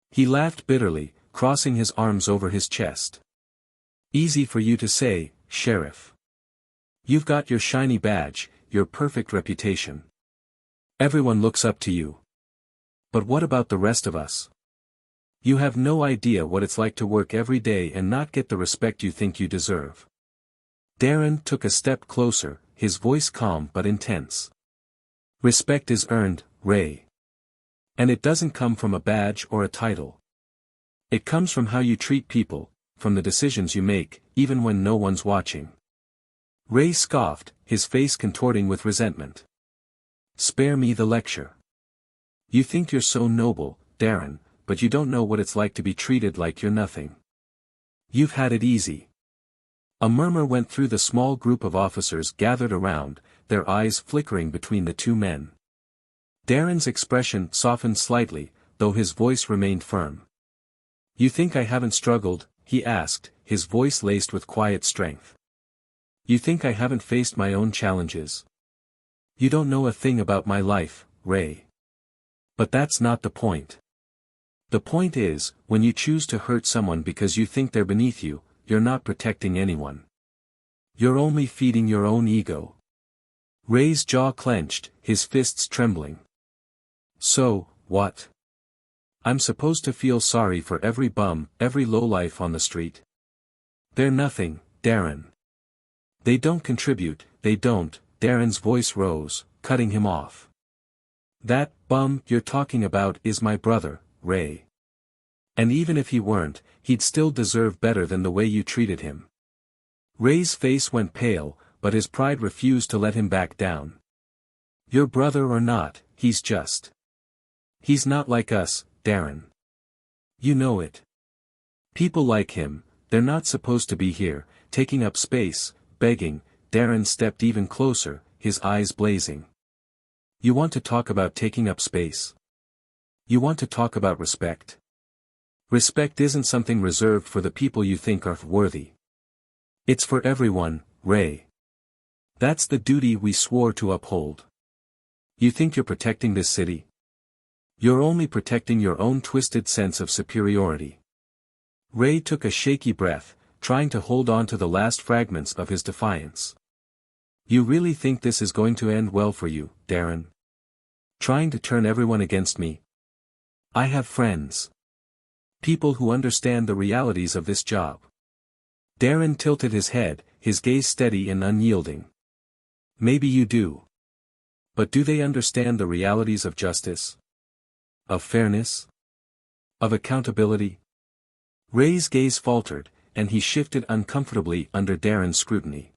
He laughed bitterly, crossing his arms over his chest. Easy for you to say, Sheriff. You've got your shiny badge, your perfect reputation. Everyone looks up to you. But what about the rest of us? You have no idea what it's like to work every day and not get the respect you think you deserve. Darren took a step closer, his voice calm but intense. Respect is earned, Ray. And it doesn't come from a badge or a title. It comes from how you treat people, from the decisions you make, even when no one's watching. Ray scoffed, his face contorting with resentment. Spare me the lecture. You think you're so noble, Darren, but you don't know what it's like to be treated like you're nothing. You've had it easy. A murmur went through the small group of officers gathered around, their eyes flickering between the two men. Darren's expression softened slightly, though his voice remained firm. You think I haven't struggled, he asked, his voice laced with quiet strength. You think I haven't faced my own challenges? You don't know a thing about my life, Ray. But that's not the point. The point is, when you choose to hurt someone because you think they're beneath you, you're not protecting anyone. You're only feeding your own ego. Ray's jaw clenched, his fists trembling. So, what? I'm supposed to feel sorry for every bum, every lowlife on the street? They're nothing, Darren. They don't contribute, they don't. Darren's voice rose, cutting him off. That bum you're talking about is my brother, Ray. And even if he weren't, he'd still deserve better than the way you treated him. Ray's face went pale, but his pride refused to let him back down. Your brother or not, he's not like us, Darren. You know it. People like him, they're not supposed to be here, taking up space, begging. Darren stepped even closer, his eyes blazing. You want to talk about taking up space? You want to talk about respect? Respect isn't something reserved for the people you think are worthy. It's for everyone, Ray. That's the duty we swore to uphold. You think you're protecting this city? You're only protecting your own twisted sense of superiority. Ray took a shaky breath, trying to hold on to the last fragments of his defiance. You really think this is going to end well for you, Darren? Trying to turn everyone against me? I have friends. People who understand the realities of this job. Darren tilted his head, his gaze steady and unyielding. Maybe you do. But do they understand the realities of justice? Of fairness? Of accountability? Ray's gaze faltered, and he shifted uncomfortably under Darren's scrutiny.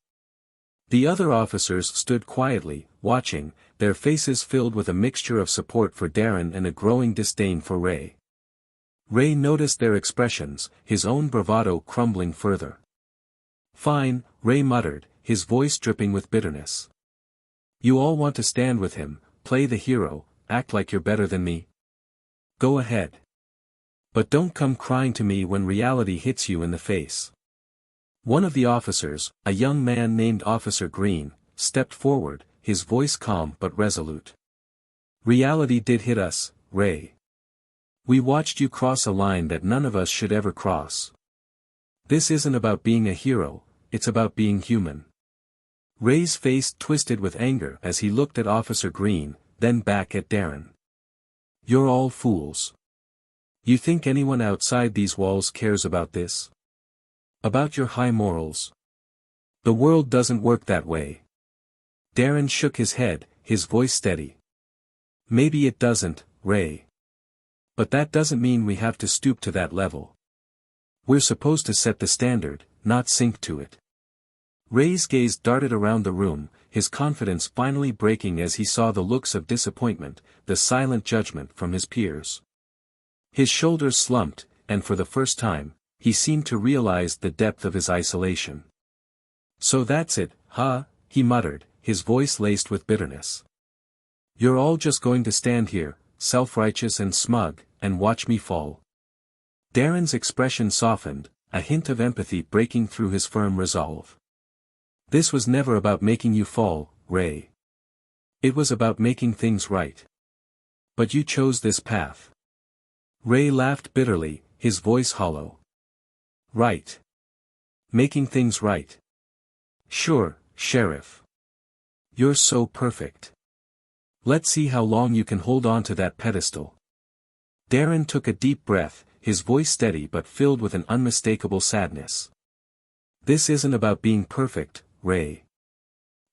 The other officers stood quietly, watching, their faces filled with a mixture of support for Darren and a growing disdain for Ray. Ray noticed their expressions, his own bravado crumbling further. Fine, Ray muttered, his voice dripping with bitterness. You all want to stand with him, play the hero, act like you're better than me? Go ahead. But don't come crying to me when reality hits you in the face. One of the officers, a young man named Officer Green, stepped forward, his voice calm but resolute. Reality did hit us, Ray. We watched you cross a line that none of us should ever cross. This isn't about being a hero, it's about being human. Ray's face twisted with anger as he looked at Officer Green, then back at Darren. You're all fools. You think anyone outside these walls cares about this? About your high morals? The world doesn't work that way. Darren shook his head, his voice steady. Maybe it doesn't, Ray. But that doesn't mean we have to stoop to that level. We're supposed to set the standard, not sink to it. Ray's gaze darted around the room, his confidence finally breaking as he saw the looks of disappointment, the silent judgment from his peers. His shoulders slumped, and for the first time, he seemed to realize the depth of his isolation. So that's it, huh? He muttered, his voice laced with bitterness. You're all just going to stand here, self-righteous and smug, and watch me fall. Darren's expression softened, a hint of empathy breaking through his firm resolve. This was never about making you fall, Ray. It was about making things right. But you chose this path. Ray laughed bitterly, his voice hollow. Right. Making things right. Sure, Sheriff. You're so perfect. Let's see how long you can hold on to that pedestal. Darren took a deep breath, his voice steady but filled with an unmistakable sadness. This isn't about being perfect, Ray.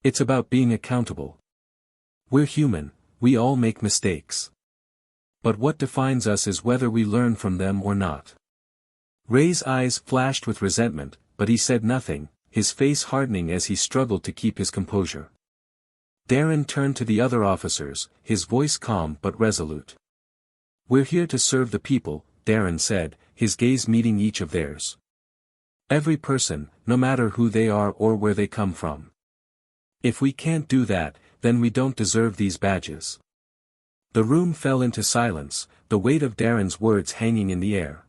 It's about being accountable. We're human, we all make mistakes. But what defines us is whether we learn from them or not. Ray's eyes flashed with resentment, but he said nothing, his face hardening as he struggled to keep his composure. Darren turned to the other officers, his voice calm but resolute. We're here to serve the people, Darren said, his gaze meeting each of theirs. Every person, no matter who they are or where they come from. If we can't do that, then we don't deserve these badges. The room fell into silence, the weight of Darren's words hanging in the air.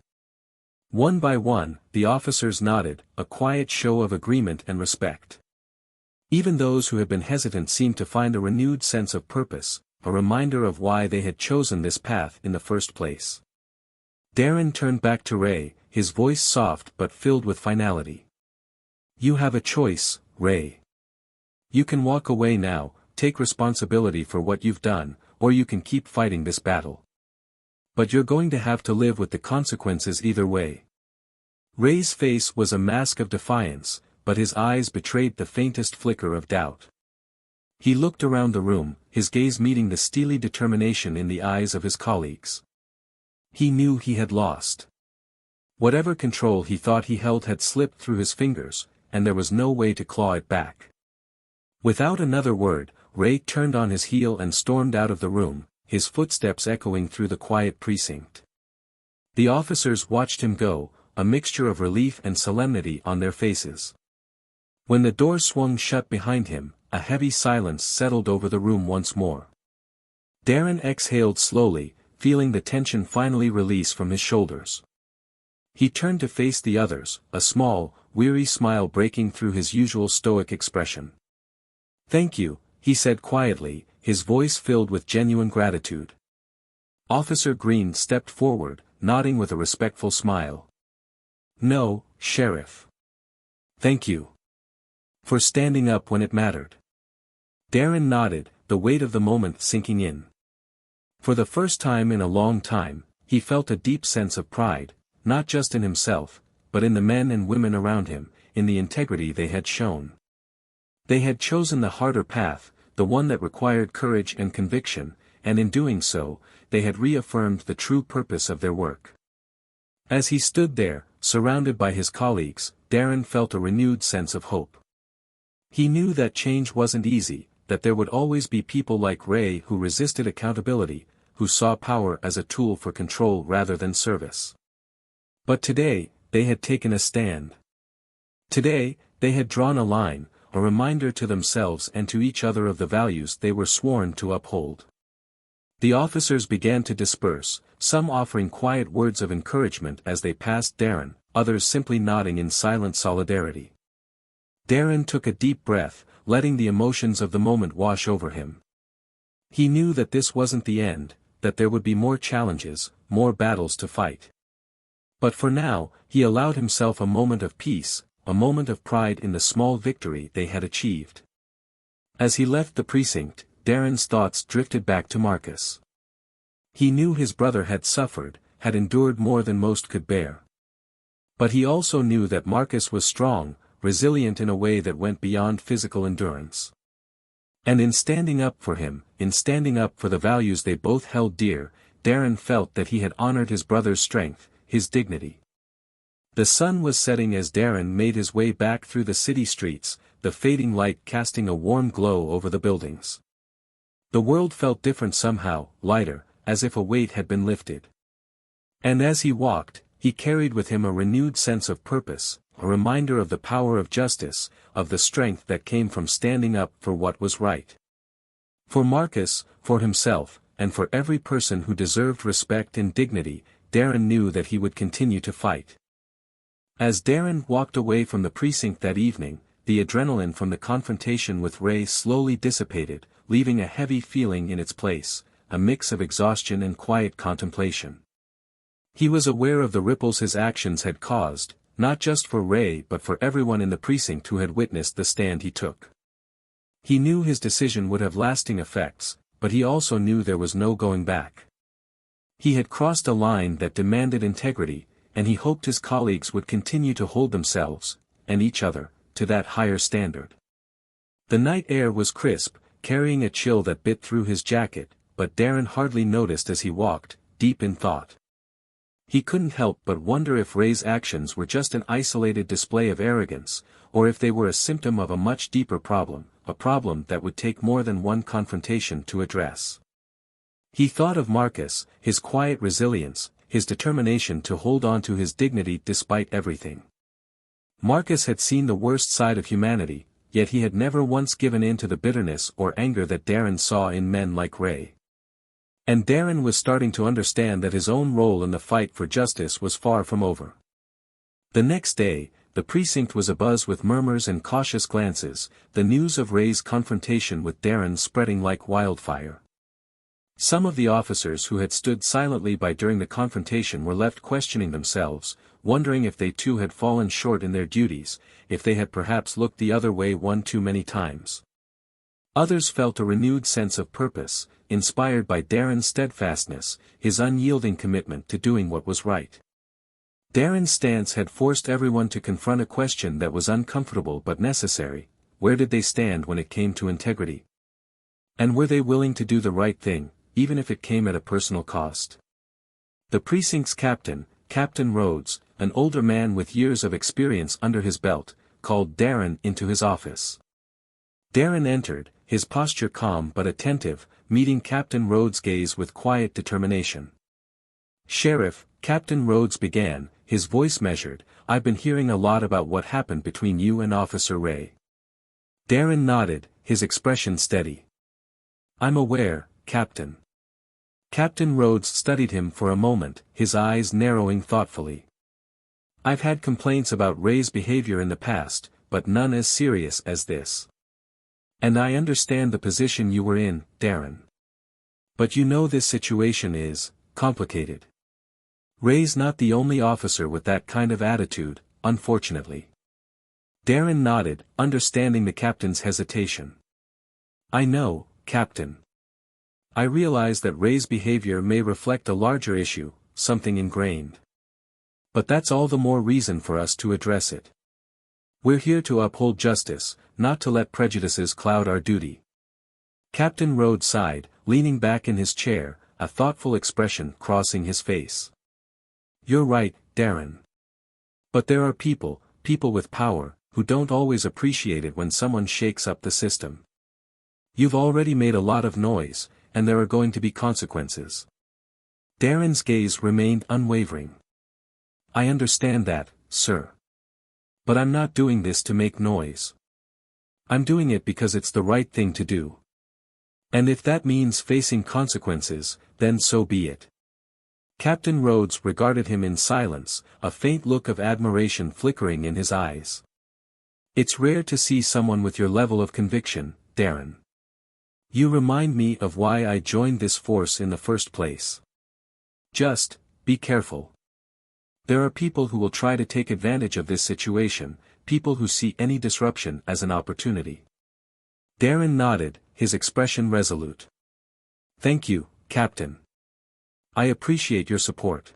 One by one, the officers nodded, a quiet show of agreement and respect. Even those who had been hesitant seemed to find a renewed sense of purpose, a reminder of why they had chosen this path in the first place. Darren turned back to Ray, his voice soft but filled with finality. "You have a choice, Ray. You can walk away now, take responsibility for what you've done, or you can keep fighting this battle. But you're going to have to live with the consequences either way." Ray's face was a mask of defiance, but his eyes betrayed the faintest flicker of doubt. He looked around the room, his gaze meeting the steely determination in the eyes of his colleagues. He knew he had lost. Whatever control he thought he held had slipped through his fingers, and there was no way to claw it back. Without another word, Ray turned on his heel and stormed out of the room, his footsteps echoing through the quiet precinct. The officers watched him go, a mixture of relief and solemnity on their faces. When the door swung shut behind him, a heavy silence settled over the room once more. Darren exhaled slowly, feeling the tension finally release from his shoulders. He turned to face the others, a small, weary smile breaking through his usual stoic expression. "Thank you," he said quietly, his voice filled with genuine gratitude. Officer Green stepped forward, nodding with a respectful smile. "No, Sheriff. Thank you. For standing up when it mattered." Darren nodded, the weight of the moment sinking in. For the first time in a long time, he felt a deep sense of pride, not just in himself, but in the men and women around him, in the integrity they had shown. They had chosen the harder path, the one that required courage and conviction, and in doing so, they had reaffirmed the true purpose of their work. As he stood there, surrounded by his colleagues, Darren felt a renewed sense of hope. He knew that change wasn't easy, that there would always be people like Ray who resisted accountability, who saw power as a tool for control rather than service. But today, they had taken a stand. Today, they had drawn a line, a reminder to themselves and to each other of the values they were sworn to uphold. The officers began to disperse, some offering quiet words of encouragement as they passed Darren, others simply nodding in silent solidarity. Darren took a deep breath, letting the emotions of the moment wash over him. He knew that this wasn't the end, that there would be more challenges, more battles to fight. But for now, he allowed himself a moment of peace, a moment of pride in the small victory they had achieved. As he left the precinct, Darren's thoughts drifted back to Marcus. He knew his brother had suffered, had endured more than most could bear. But he also knew that Marcus was strong, resilient in a way that went beyond physical endurance. And in standing up for him, in standing up for the values they both held dear, Darren felt that he had honored his brother's strength, his dignity. The sun was setting as Darren made his way back through the city streets, the fading light casting a warm glow over the buildings. The world felt different somehow, lighter, as if a weight had been lifted. And as he walked, he carried with him a renewed sense of purpose, a reminder of the power of justice, of the strength that came from standing up for what was right. For Marcus, for himself, and for every person who deserved respect and dignity, Darren knew that he would continue to fight. As Darren walked away from the precinct that evening, the adrenaline from the confrontation with Ray slowly dissipated, leaving a heavy feeling in its place, a mix of exhaustion and quiet contemplation. He was aware of the ripples his actions had caused, not just for Ray but for everyone in the precinct who had witnessed the stand he took. He knew his decision would have lasting effects, but he also knew there was no going back. He had crossed a line that demanded integrity, and he hoped his colleagues would continue to hold themselves, and each other, to that higher standard. The night air was crisp, carrying a chill that bit through his jacket, but Darren hardly noticed as he walked, deep in thought. He couldn't help but wonder if Ray's actions were just an isolated display of arrogance, or if they were a symptom of a much deeper problem, a problem that would take more than one confrontation to address. He thought of Marcus, his quiet resilience, his determination to hold on to his dignity despite everything. Marcus had seen the worst side of humanity, yet he had never once given in to the bitterness or anger that Darren saw in men like Ray. And Darren was starting to understand that his own role in the fight for justice was far from over. The next day, the precinct was abuzz with murmurs and cautious glances, the news of Ray's confrontation with Darren spreading like wildfire. Some of the officers who had stood silently by during the confrontation were left questioning themselves, wondering if they too had fallen short in their duties, if they had perhaps looked the other way one too many times. Others felt a renewed sense of purpose, inspired by Darren's steadfastness, his unyielding commitment to doing what was right. Darren's stance had forced everyone to confront a question that was uncomfortable but necessary: where did they stand when it came to integrity? And were they willing to do the right thing, even if it came at a personal cost? The precinct's captain, Captain Rhodes, an older man with years of experience under his belt, called Darren into his office. Darren entered, his posture calm but attentive, meeting Captain Rhodes' gaze with quiet determination. "Sheriff," Captain Rhodes began, his voice measured, "I've been hearing a lot about what happened between you and Officer Ray." Darren nodded, his expression steady. "I'm aware, Captain." Captain Rhodes studied him for a moment, his eyes narrowing thoughtfully. "I've had complaints about Ray's behavior in the past, but none as serious as this. And I understand the position you were in, Darren. But you know this situation is complicated. Ray's not the only officer with that kind of attitude, unfortunately." Darren nodded, understanding the captain's hesitation. "I know, Captain. I realize that Ray's behavior may reflect a larger issue, something ingrained. But that's all the more reason for us to address it. We're here to uphold justice, not to let prejudices cloud our duty." Captain Rhodes sighed, leaning back in his chair, a thoughtful expression crossing his face. "You're right, Darren. But there are people with power, who don't always appreciate it when someone shakes up the system. You've already made a lot of noise, and there are going to be consequences." Darren's gaze remained unwavering. "I understand that, sir. But I'm not doing this to make noise. I'm doing it because it's the right thing to do. And if that means facing consequences, then so be it." Captain Rhodes regarded him in silence, a faint look of admiration flickering in his eyes. "It's rare to see someone with your level of conviction, Darren. You remind me of why I joined this force in the first place. Just, be careful. There are people who will try to take advantage of this situation, people who see any disruption as an opportunity." Darren nodded, his expression resolute. "Thank you, Captain. I appreciate your support."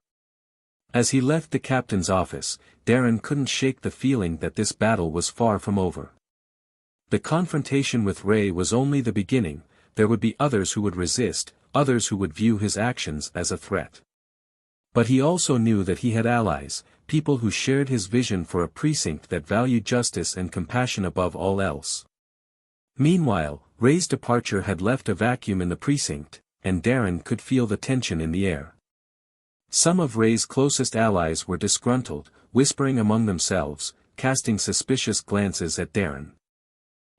As he left the captain's office, Darren couldn't shake the feeling that this battle was far from over. The confrontation with Ray was only the beginning. There would be others who would resist, others who would view his actions as a threat. But he also knew that he had allies, people who shared his vision for a precinct that valued justice and compassion above all else. Meanwhile, Ray's departure had left a vacuum in the precinct, and Darren could feel the tension in the air. Some of Ray's closest allies were disgruntled, whispering among themselves, casting suspicious glances at Darren.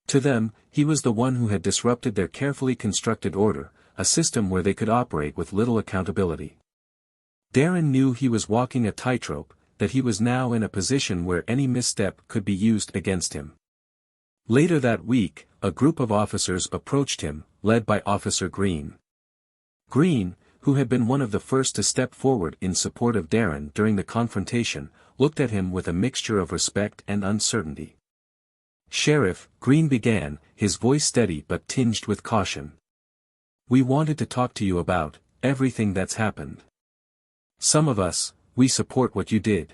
To them, he was the one who had disrupted their carefully constructed order, a system where they could operate with little accountability. Darren knew he was walking a tightrope, that he was now in a position where any misstep could be used against him. Later that week, a group of officers approached him, led by Officer Green. Green, who had been one of the first to step forward in support of Darren during the confrontation, looked at him with a mixture of respect and uncertainty. "Sheriff," Green began, his voice steady but tinged with caution. "We wanted to talk to you about everything that's happened. Some of us, we support what you did.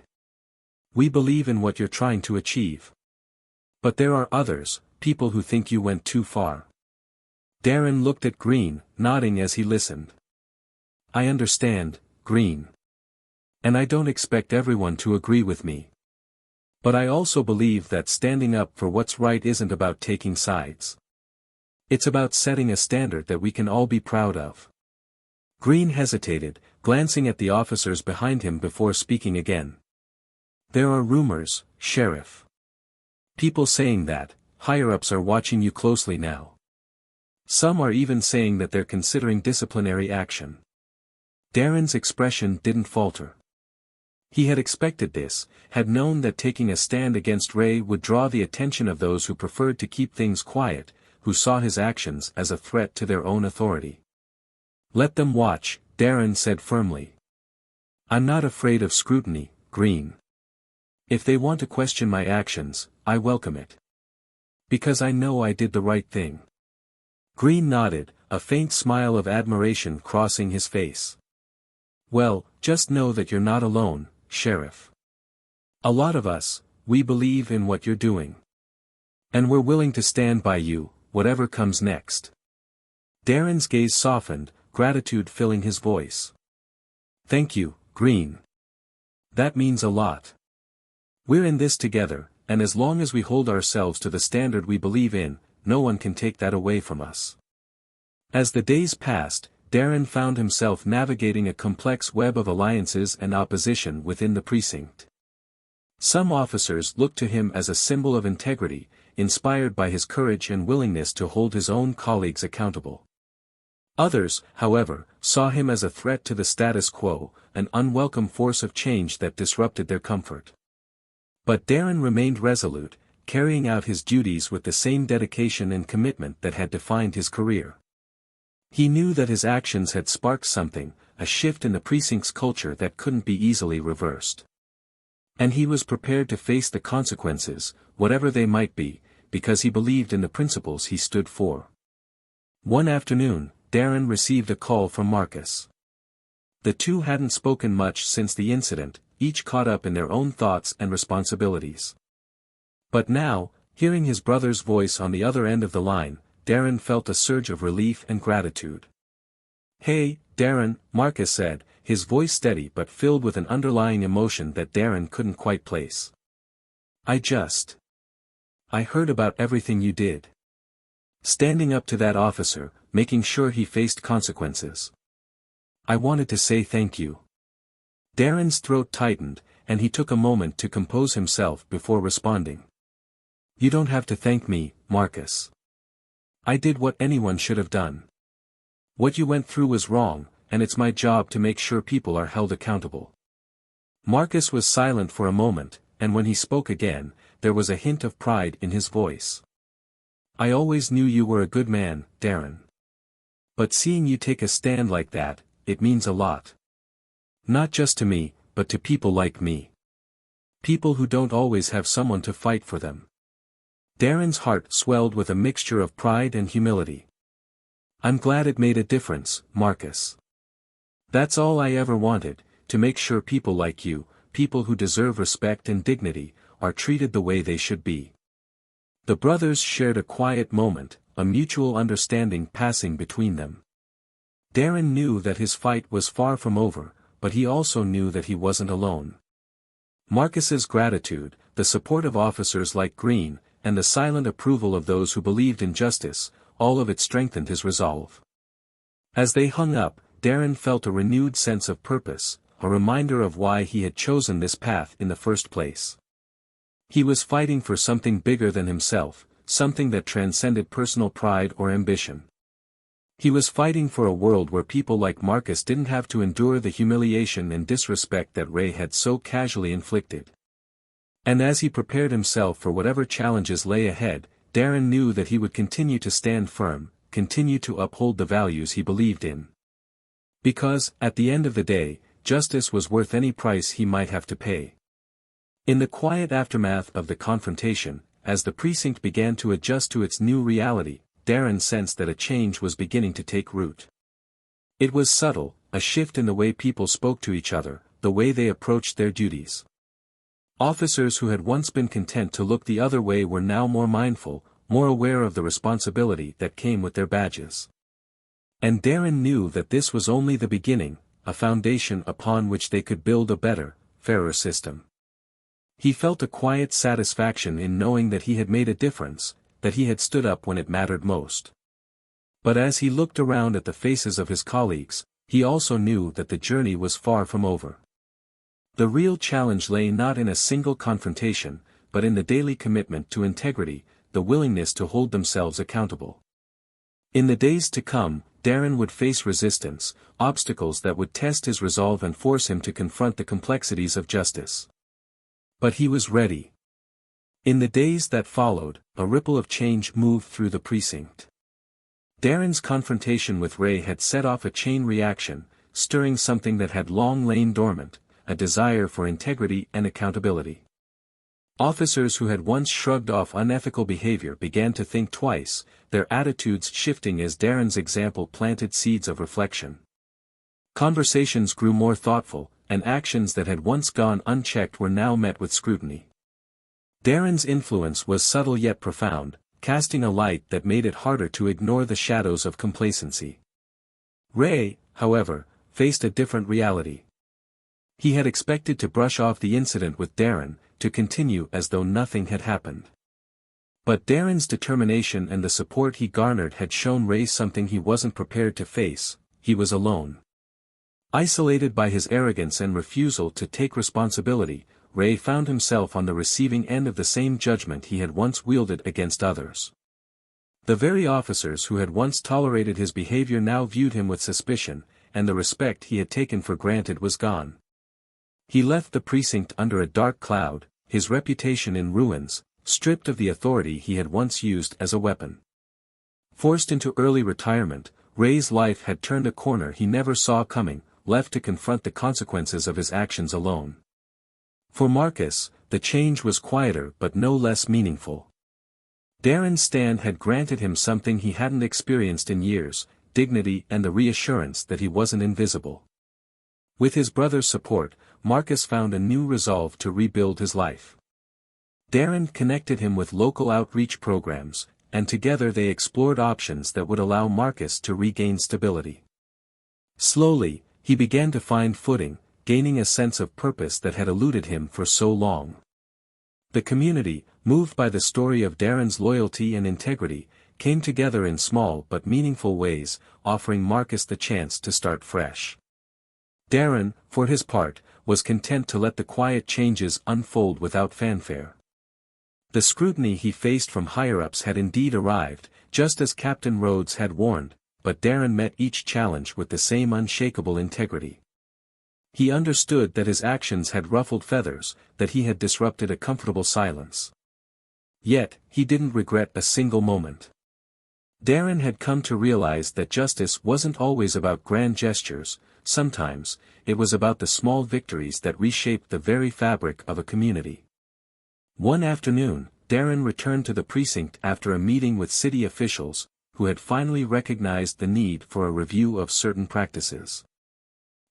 We believe in what you're trying to achieve. But there are others, people who think you went too far." Darren looked at Green, nodding as he listened. "I understand, Green. And I don't expect everyone to agree with me. But I also believe that standing up for what's right isn't about taking sides. It's about setting a standard that we can all be proud of." Green hesitated, glancing at the officers behind him before speaking again. "There are rumors, Sheriff. People saying that higher-ups are watching you closely now. Some are even saying that they're considering disciplinary action." Darren's expression didn't falter. He had expected this, had known that taking a stand against Ray would draw the attention of those who preferred to keep things quiet, who saw his actions as a threat to their own authority. "Let them watch," Darren said firmly. "I'm not afraid of scrutiny, Green. If they want to question my actions, I welcome it. Because I know I did the right thing." Green nodded, a faint smile of admiration crossing his face. "Well, just know that you're not alone, Sheriff. A lot of us, we believe in what you're doing. And we're willing to stand by you, whatever comes next." Darren's gaze softened, gratitude filling his voice. "Thank you, Green. That means a lot. We're in this together, and as long as we hold ourselves to the standard we believe in, no one can take that away from us." As the days passed, Darren found himself navigating a complex web of alliances and opposition within the precinct. Some officers looked to him as a symbol of integrity, inspired by his courage and willingness to hold his own colleagues accountable. Others, however, saw him as a threat to the status quo, an unwelcome force of change that disrupted their comfort. But Darren remained resolute, carrying out his duties with the same dedication and commitment that had defined his career. He knew that his actions had sparked something, a shift in the precinct's culture that couldn't be easily reversed. And he was prepared to face the consequences, whatever they might be, because he believed in the principles he stood for. One afternoon, Darren received a call from Marcus. The two hadn't spoken much since the incident, each caught up in their own thoughts and responsibilities. But now, hearing his brother's voice on the other end of the line, Darren felt a surge of relief and gratitude. "Hey, Darren," Marcus said, his voice steady but filled with an underlying emotion that Darren couldn't quite place. I heard about everything you did. Standing up to that officer, making sure he faced consequences. I wanted to say thank you." Darren's throat tightened, and he took a moment to compose himself before responding. "You don't have to thank me, Marcus. I did what anyone should have done. What you went through was wrong, and it's my job to make sure people are held accountable." Marcus was silent for a moment, and when he spoke again, there was a hint of pride in his voice. "I always knew you were a good man, Darren. But seeing you take a stand like that, it means a lot. Not just to me, but to people like me. People who don't always have someone to fight for them." Darren's heart swelled with a mixture of pride and humility. "I'm glad it made a difference, Marcus. That's all I ever wanted, to make sure people like you, people who deserve respect and dignity, are treated the way they should be." The brothers shared a quiet moment, a mutual understanding passing between them. Darren knew that his fight was far from over, but he also knew that he wasn't alone. Marcus's gratitude, the support of officers like Green, and the silent approval of those who believed in justice, all of it strengthened his resolve. As they hung up, Darren felt a renewed sense of purpose, a reminder of why he had chosen this path in the first place. He was fighting for something bigger than himself, something that transcended personal pride or ambition. He was fighting for a world where people like Marcus didn't have to endure the humiliation and disrespect that Ray had so casually inflicted. And as he prepared himself for whatever challenges lay ahead, Darren knew that he would continue to stand firm, continue to uphold the values he believed in. Because, at the end of the day, justice was worth any price he might have to pay. In the quiet aftermath of the confrontation, as the precinct began to adjust to its new reality, Darren sensed that a change was beginning to take root. It was subtle, a shift in the way people spoke to each other, the way they approached their duties. Officers who had once been content to look the other way were now more mindful, more aware of the responsibility that came with their badges. And Darren knew that this was only the beginning, a foundation upon which they could build a better, fairer system. He felt a quiet satisfaction in knowing that he had made a difference, that he had stood up when it mattered most. But as he looked around at the faces of his colleagues, he also knew that the journey was far from over. The real challenge lay not in a single confrontation, but in the daily commitment to integrity, the willingness to hold themselves accountable. In the days to come, Darren would face resistance, obstacles that would test his resolve and force him to confront the complexities of justice. But he was ready. In the days that followed, a ripple of change moved through the precinct. Darren's confrontation with Ray had set off a chain reaction, stirring something that had long lain dormant, a desire for integrity and accountability. Officers who had once shrugged off unethical behavior began to think twice, their attitudes shifting as Darren's example planted seeds of reflection. Conversations grew more thoughtful, and actions that had once gone unchecked were now met with scrutiny. Darren's influence was subtle yet profound, casting a light that made it harder to ignore the shadows of complacency. Ray, however, faced a different reality. He had expected to brush off the incident with Darren, to continue as though nothing had happened. But Darren's determination and the support he garnered had shown Ray something he wasn't prepared to face: he was alone. Isolated by his arrogance and refusal to take responsibility, Ray found himself on the receiving end of the same judgment he had once wielded against others. The very officers who had once tolerated his behavior now viewed him with suspicion, and the respect he had taken for granted was gone. He left the precinct under a dark cloud, his reputation in ruins, stripped of the authority he had once used as a weapon. Forced into early retirement, Ray's life had turned a corner he never saw coming, left to confront the consequences of his actions alone. For Marcus, the change was quieter but no less meaningful. Darren's stand had granted him something he hadn't experienced in years: dignity and the reassurance that he wasn't invisible. With his brother's support, Marcus found a new resolve to rebuild his life. Darren connected him with local outreach programs, and together they explored options that would allow Marcus to regain stability. Slowly, he began to find footing, gaining a sense of purpose that had eluded him for so long. The community, moved by the story of Darren's loyalty and integrity, came together in small but meaningful ways, offering Marcus the chance to start fresh. Darren, for his part, was content to let the quiet changes unfold without fanfare. The scrutiny he faced from higher-ups had indeed arrived, just as Captain Rhodes had warned, but Darren met each challenge with the same unshakable integrity. He understood that his actions had ruffled feathers, that he had disrupted a comfortable silence. Yet, he didn't regret a single moment. Darren had come to realize that justice wasn't always about grand gestures. Sometimes, it was about the small victories that reshaped the very fabric of a community. One afternoon, Darren returned to the precinct after a meeting with city officials, who had finally recognized the need for a review of certain practices.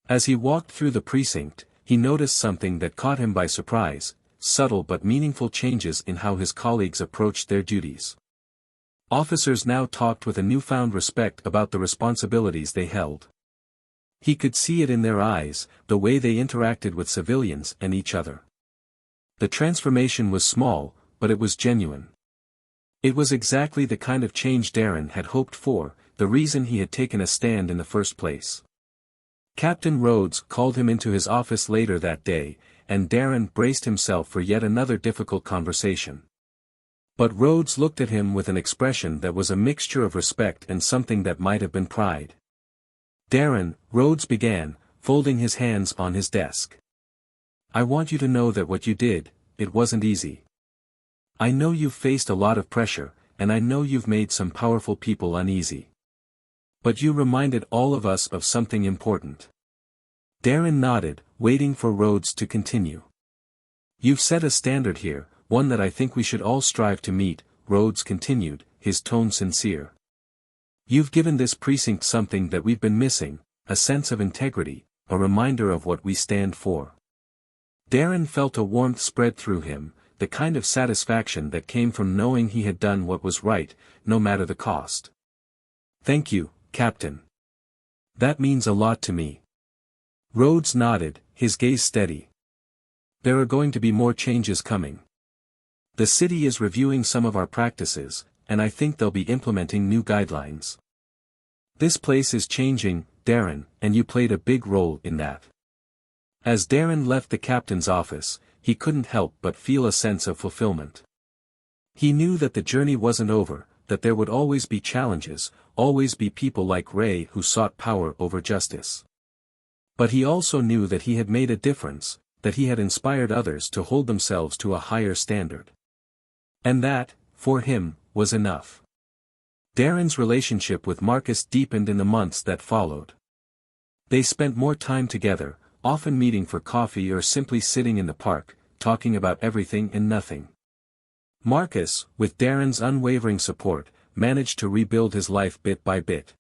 As he walked through the precinct, he noticed something that caught him by surprise: subtle but meaningful changes in how his colleagues approached their duties. Officers now talked with a newfound respect about the responsibilities they held. He could see it in their eyes, the way they interacted with civilians and each other. The transformation was small, but it was genuine. It was exactly the kind of change Darren had hoped for, the reason he had taken a stand in the first place. Captain Rhodes called him into his office later that day, and Darren braced himself for yet another difficult conversation. But Rhodes looked at him with an expression that was a mixture of respect and something that might have been pride. "Darren," Rhodes began, folding his hands on his desk. "I want you to know that what you did, it wasn't easy. I know you've faced a lot of pressure, and I know you've made some powerful people uneasy. But you reminded all of us of something important." Darren nodded, waiting for Rhodes to continue. "You've set a standard here, one that I think we should all strive to meet," Rhodes continued, his tone sincere. "You've given this precinct something that we've been missing: a sense of integrity, a reminder of what we stand for." Darren felt a warmth spread through him, the kind of satisfaction that came from knowing he had done what was right, no matter the cost. "Thank you, Captain. That means a lot to me." Rhodes nodded, his gaze steady. "There are going to be more changes coming. The city is reviewing some of our practices, and I think they'll be implementing new guidelines. This place is changing, Darren, and you played a big role in that." As Darren left the captain's office, he couldn't help but feel a sense of fulfillment. He knew that the journey wasn't over, that there would always be challenges, always be people like Ray who sought power over justice. But he also knew that he had made a difference, that he had inspired others to hold themselves to a higher standard. And that, for him, was enough. Darren's relationship with Marcus deepened in the months that followed. They spent more time together, often meeting for coffee or simply sitting in the park, talking about everything and nothing. Marcus, with Darren's unwavering support, managed to rebuild his life bit by bit.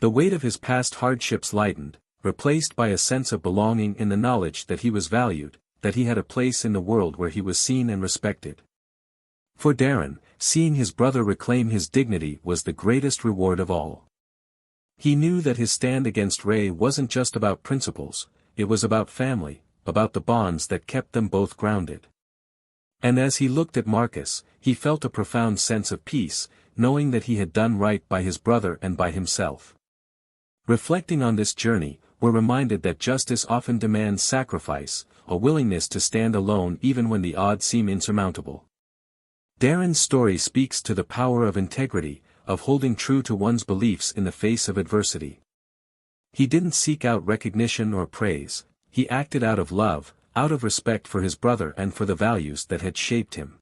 The weight of his past hardships lightened, replaced by a sense of belonging in the knowledge that he was valued, that he had a place in the world where he was seen and respected. For Darren, seeing his brother reclaim his dignity was the greatest reward of all. He knew that his stand against Ray wasn't just about principles, it was about family, about the bonds that kept them both grounded. And as he looked at Marcus, he felt a profound sense of peace, knowing that he had done right by his brother and by himself. Reflecting on this journey, we're reminded that justice often demands sacrifice, a willingness to stand alone even when the odds seem insurmountable. Darren's story speaks to the power of integrity, of holding true to one's beliefs in the face of adversity. He didn't seek out recognition or praise, he acted out of love, out of respect for his brother and for the values that had shaped him.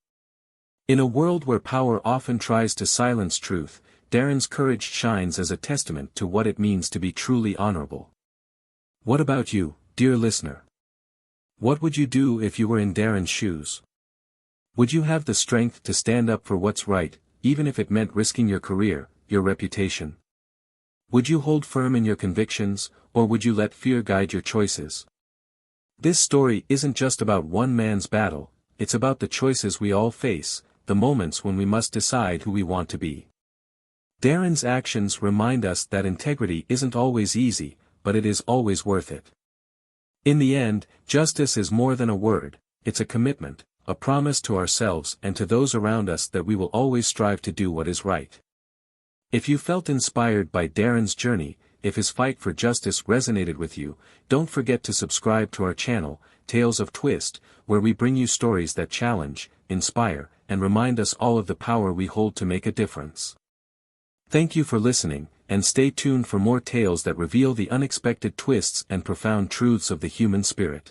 In a world where power often tries to silence truth, Darren's courage shines as a testament to what it means to be truly honorable. What about you, dear listener? What would you do if you were in Darren's shoes? Would you have the strength to stand up for what's right, even if it meant risking your career, your reputation? Would you hold firm in your convictions, or would you let fear guide your choices? This story isn't just about one man's battle, it's about the choices we all face, the moments when we must decide who we want to be. Darren's actions remind us that integrity isn't always easy, but it is always worth it. In the end, justice is more than a word, it's a commitment, a promise to ourselves and to those around us that we will always strive to do what is right. If you felt inspired by Darren's journey, if his fight for justice resonated with you, don't forget to subscribe to our channel, Tales of Twist, where we bring you stories that challenge, inspire, and remind us all of the power we hold to make a difference. Thank you for listening, and stay tuned for more tales that reveal the unexpected twists and profound truths of the human spirit.